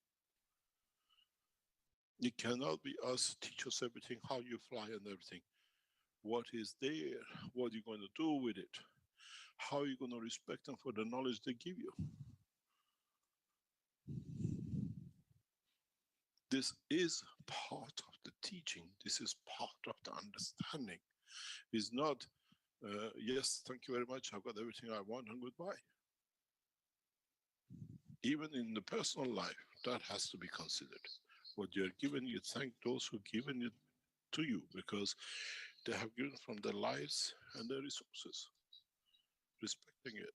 It cannot be us, teach us everything, how you fly and everything. What is there? What are you going to do with it? How are you going to respect them for the knowledge they give you? This is part of the teaching. This is part of the understanding. It's not, yes, thank you very much, I've got everything I want and goodbye. Even in the personal life, that has to be considered. What you're given, you thank those who have given it to you, because they have given from their lives and their resources, respecting it.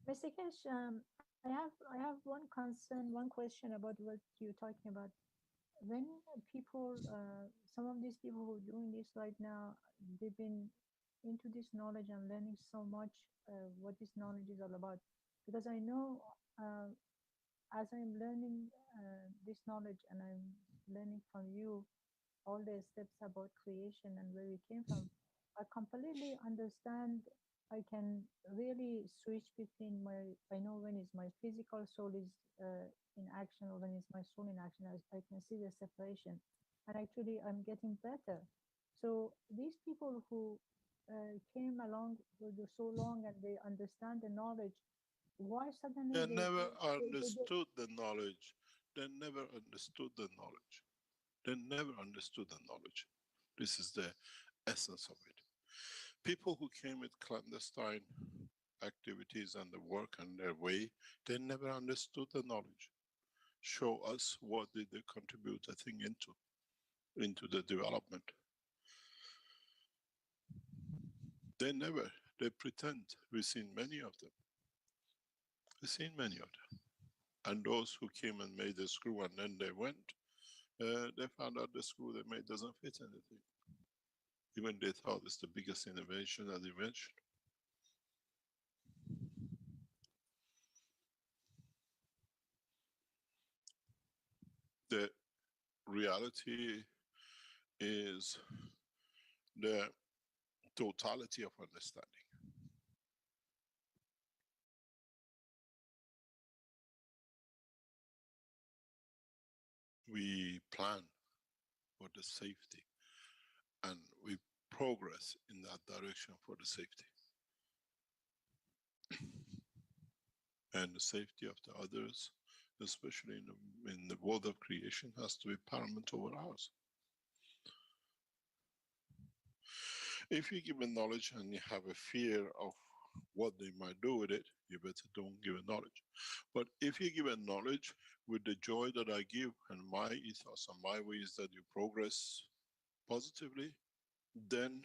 Mr. Keshe, I have one concern, one question about what you're talking about. When people, some of these people who are doing this right now, they've been into this knowledge and learning so much what this knowledge is all about. Because I know as I'm learning this knowledge and I'm learning from you all the steps about creation and where we came from, I completely understand. I can really switch between I know when is my physical soul is in action or when is my soul in action. I can see the separation, and actually I'm getting better. So these people who came along with so long and they understand the knowledge, why suddenly they never understood the knowledge. They never understood the knowledge. They never understood the knowledge. This is the essence of it. People who came with clandestine activities and the work and their way, they never understood the knowledge. Show us what did they contribute a thing into the development. They never, they pretend. We've seen many of them. We've seen many of them. And those who came and made the screw and then they went, they found out the screw they made doesn't fit anything. Even they thought it's the biggest innovation that they mentioned. The reality is the totality of understanding. We plan for the safety and we progress in that direction for the safety. And the safety of the others, especially in the world of creation, has to be paramount over ours. If you give a knowledge and you have a fear of what they might do with it, you better don't give a knowledge. But if you give a knowledge with the joy that I give and my ethos and my ways that you progress positively, then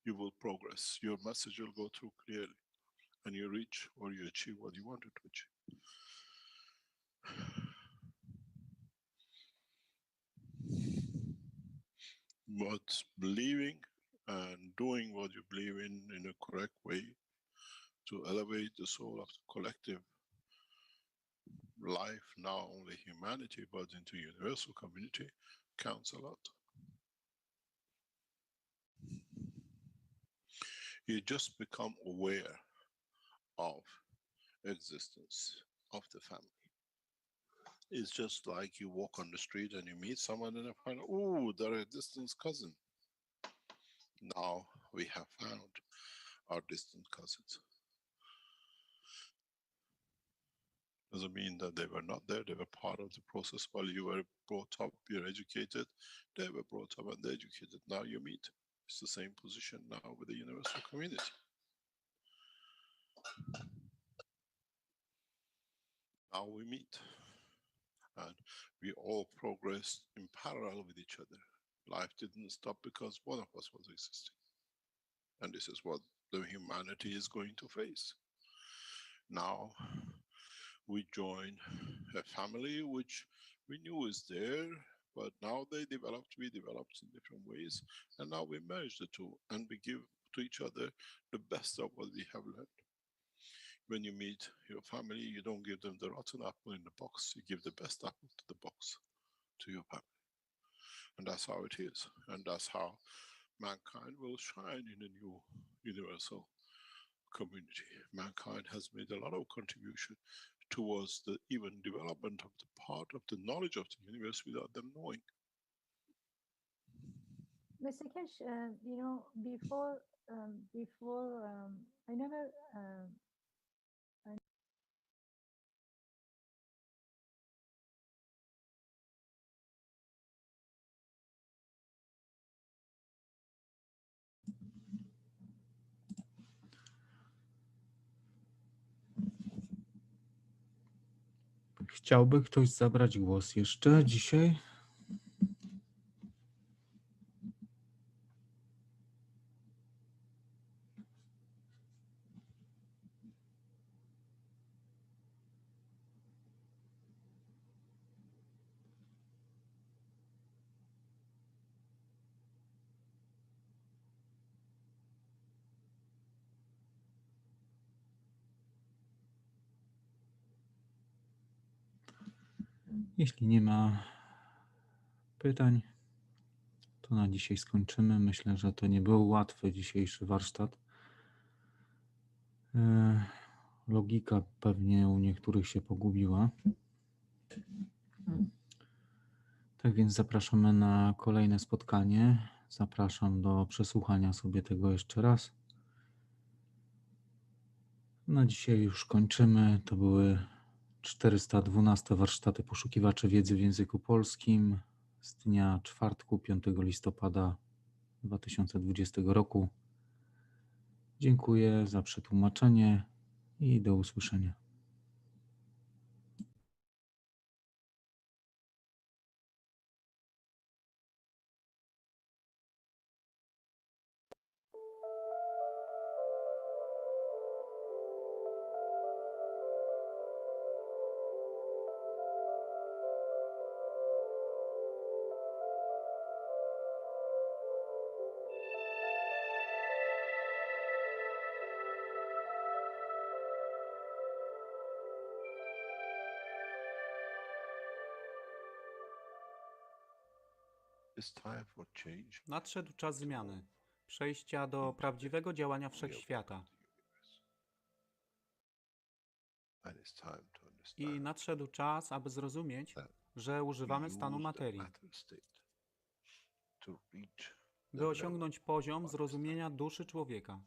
you will progress. Your message will go through clearly and you reach or you achieve what you wanted to achieve. But believing and doing what you believe in a correct way to elevate the soul of the collective life, not only humanity, but into universal community, counts a lot. You just become aware of existence of the family. It's just like you walk on the street and you meet someone and you find, oh, they're a distant cousin. Now we have found our distant cousins. Doesn't mean that they were not there, they were part of the process while you were brought up, you're educated, they were brought up and educated, now you meet. It's the same position now with the universal community. Now we meet and we all progressed in parallel with each other. Life didn't stop because one of us was existing. And this is what the humanity is going to face. Now we join a family which we knew is there, but now we developed in different ways, and now we merge the two and we give to each other the best of what we have learned. When you meet your family, you don't give them the rotten apple in the box, you give the best apple to the box, to your family. And that's how it is, and that's how mankind will shine in a new universal community. Mankind has made a lot of contribution towards the even development of the part of the knowledge of the universe without them knowing. Mr. Keshe, you know, before I never. Chciałby ktoś zabrać głos jeszcze dzisiaj? Jeśli nie ma pytań, to na dzisiaj skończymy. Myślę, że to nie był łatwy dzisiejszy warsztat. Logika pewnie u niektórych się pogubiła. Tak więc zapraszamy na kolejne spotkanie. Zapraszam do przesłuchania sobie tego jeszcze raz. Na dzisiaj już kończymy. To były 412 warsztaty poszukiwaczy wiedzy w języku polskim z dnia czwartku 5 listopada 2020 roku. Dziękuję za przetłumaczenie i do usłyszenia. Nadszedł czas zmiany, przejścia do prawdziwego działania wszechświata. I nadszedł czas, aby zrozumieć, że używamy stanu materii, by osiągnąć poziom zrozumienia duszy człowieka.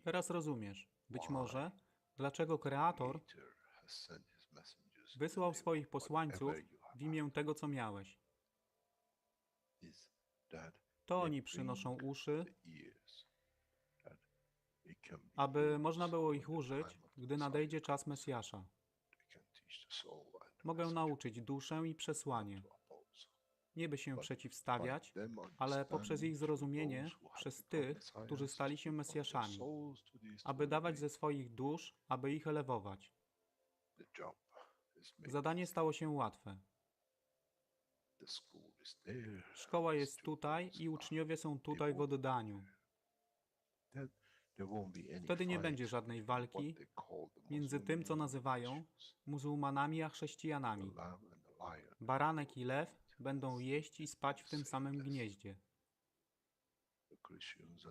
Teraz rozumiesz, być może, dlaczego Kreator wysłał swoich posłańców w imię tego, co miałeś. To oni przynoszą uszy, aby można było ich użyć, gdy nadejdzie czas Mesjasza. Mogę nauczyć duszę i przesłanie. Nie by się przeciwstawiać, ale poprzez ich zrozumienie, przez tych, którzy stali się Mesjaszami, aby dawać ze swoich dusz, aby ich elewować. Zadanie stało się łatwe. Szkoła jest tutaj i uczniowie są tutaj w oddaniu. Wtedy nie będzie żadnej walki między tym, co nazywają muzułmanami a chrześcijanami. Baranek i lew będą jeść i spać w tym samym gnieździe.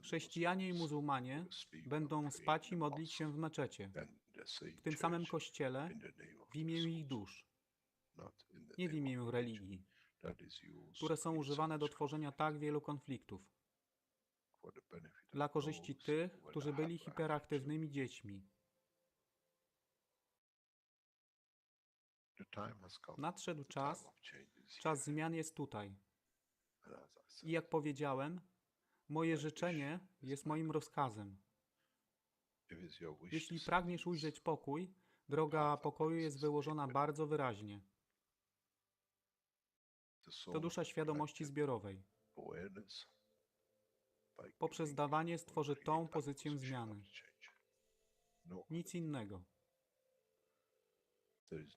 Chrześcijanie i muzułmanie będą spać i modlić się w meczecie, w tym samym kościele, w imię ich dusz, nie w imię religii, które są używane do tworzenia tak wielu konfliktów, dla korzyści tych, którzy byli hiperaktywnymi dziećmi. Nadszedł czas zmian jest tutaj. I jak powiedziałem, moje życzenie jest moim rozkazem. Jeśli pragniesz ujrzeć pokój, droga pokoju jest wyłożona bardzo wyraźnie. To dusza świadomości zbiorowej. Poprzez dawanie stworzy tą pozycję zmiany. Nic innego.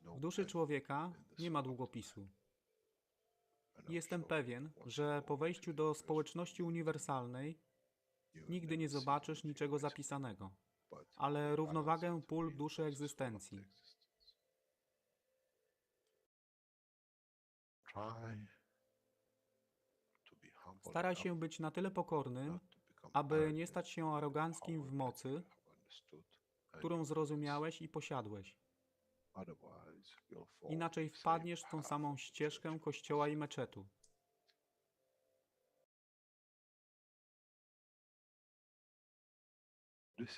W duszy człowieka nie ma długopisu. Jestem pewien, że po wejściu do społeczności uniwersalnej nigdy nie zobaczysz niczego zapisanego, ale równowagę pól duszy egzystencji. Staraj się być na tyle pokornym, aby nie stać się aroganckim w mocy, którą zrozumiałeś i posiadłeś. Inaczej wpadniesz w tą samą ścieżkę kościoła i meczetu.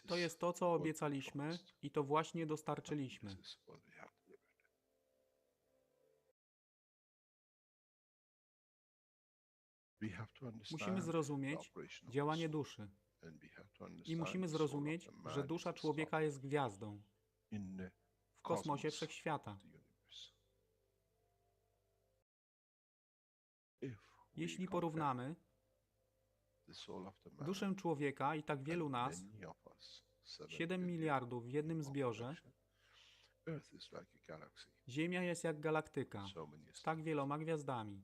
To jest to, co obiecaliśmy i to właśnie dostarczyliśmy. Musimy zrozumieć działanie duszy i musimy zrozumieć, że dusza człowieka jest gwiazdą w kosmosie wszechświata. Jeśli porównamy duszę człowieka i tak wielu nas, 7 miliardów w jednym zbiorze, Ziemia jest jak galaktyka z tak wieloma gwiazdami.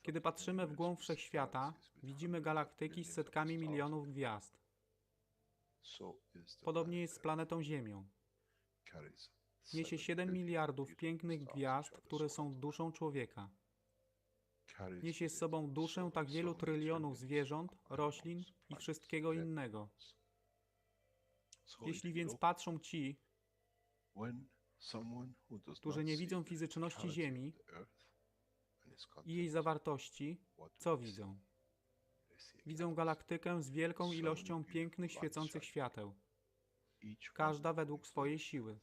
Kiedy patrzymy w głąb wszechświata, widzimy galaktyki z setkami milionów gwiazd. Podobnie jest z planetą Ziemią. Niesie 7 miliardów pięknych gwiazd, które są duszą człowieka. Niesie z sobą duszę tak wielu trylionów zwierząt, roślin i wszystkiego innego. Jeśli więc patrzą ci, którzy nie widzą fizyczności Ziemi i jej zawartości, co widzą? Widzą galaktykę z wielką ilością pięknych, świecących świateł. Każda według swojej siły.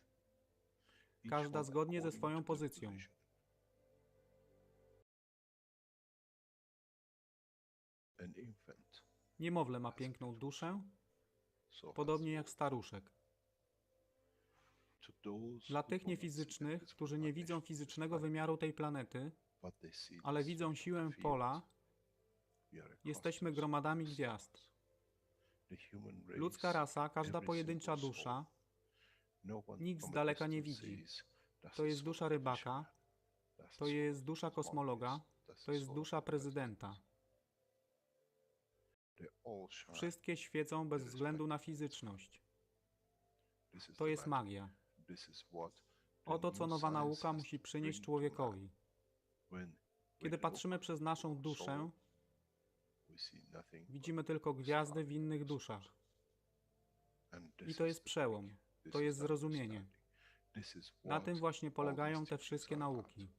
Każda zgodnie ze swoją pozycją. Niemowlę ma piękną duszę, podobnie jak staruszek. Dla tych niefizycznych, którzy nie widzą fizycznego wymiaru tej planety, ale widzą siłę pola, jesteśmy gromadami gwiazd. Ludzka rasa, każda pojedyncza dusza, nikt z daleka nie widzi. To jest dusza rybaka, to jest dusza kosmologa, to jest dusza prezydenta. Wszystkie świecą bez względu na fizyczność. To jest magia. Oto, co nowa nauka musi przynieść człowiekowi. Kiedy patrzymy przez naszą duszę, widzimy tylko gwiazdy w innych duszach. I to jest przełom. To jest zrozumienie. Na tym właśnie polegają te wszystkie nauki.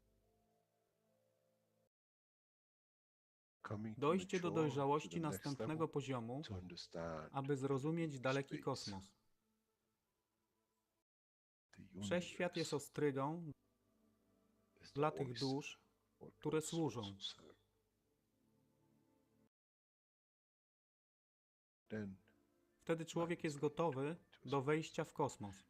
Dojście do dojrzałości następnego poziomu, aby zrozumieć daleki kosmos. Wszechświat jest ostrygą dla tych dusz, które służą. Wtedy człowiek jest gotowy do wejścia w kosmos.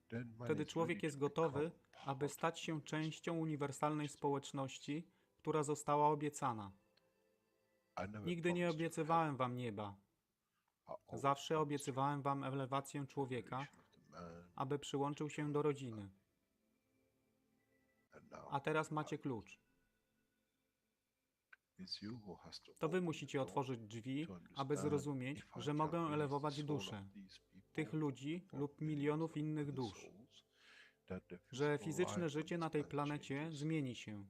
Wtedy człowiek jest gotowy, aby stać się częścią uniwersalnej społeczności, która została obiecana. Nigdy nie obiecywałem wam nieba. Zawsze obiecywałem wam elewację człowieka, aby przyłączył się do rodziny. A teraz macie klucz. To wy musicie otworzyć drzwi, aby zrozumieć, że mogę elewować duszę tych ludzi lub milionów innych dusz. że fizyczne życie na tej planecie zmieni się.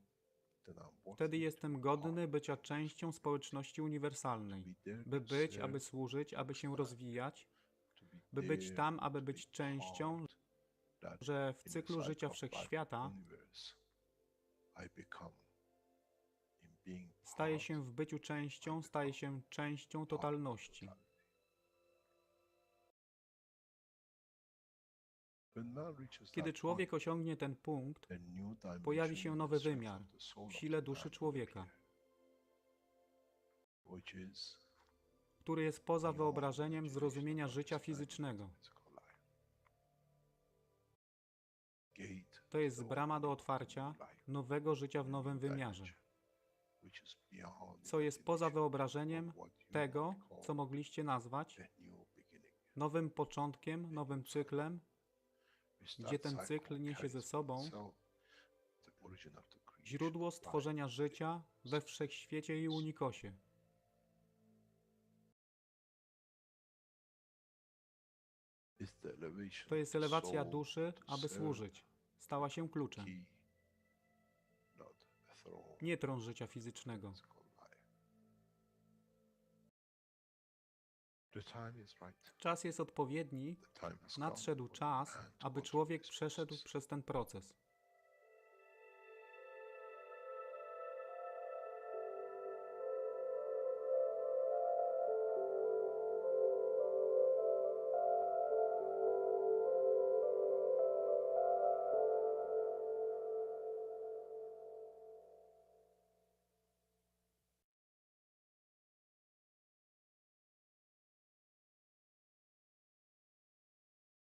Wtedy jestem godny bycia częścią społeczności uniwersalnej, by być, aby służyć, aby się rozwijać, by być tam, aby być częścią, że w cyklu życia wszechświata staje się w byciu częścią, staje się częścią totalności. Kiedy człowiek osiągnie ten punkt, pojawi się nowy wymiar w sile duszy człowieka, który jest poza wyobrażeniem zrozumienia życia fizycznego. To jest brama do otwarcia nowego życia w nowym wymiarze, co jest poza wyobrażeniem tego, co mogliście nazwać nowym początkiem, nowym cyklem, gdzie ten cykl niesie ze sobą źródło stworzenia życia we wszechświecie i unikosie. To jest elewacja duszy, aby służyć. Stała się kluczem. Nie tron życia fizycznego. Czas jest odpowiedni, nadszedł czas, aby człowiek przeszedł przez ten proces.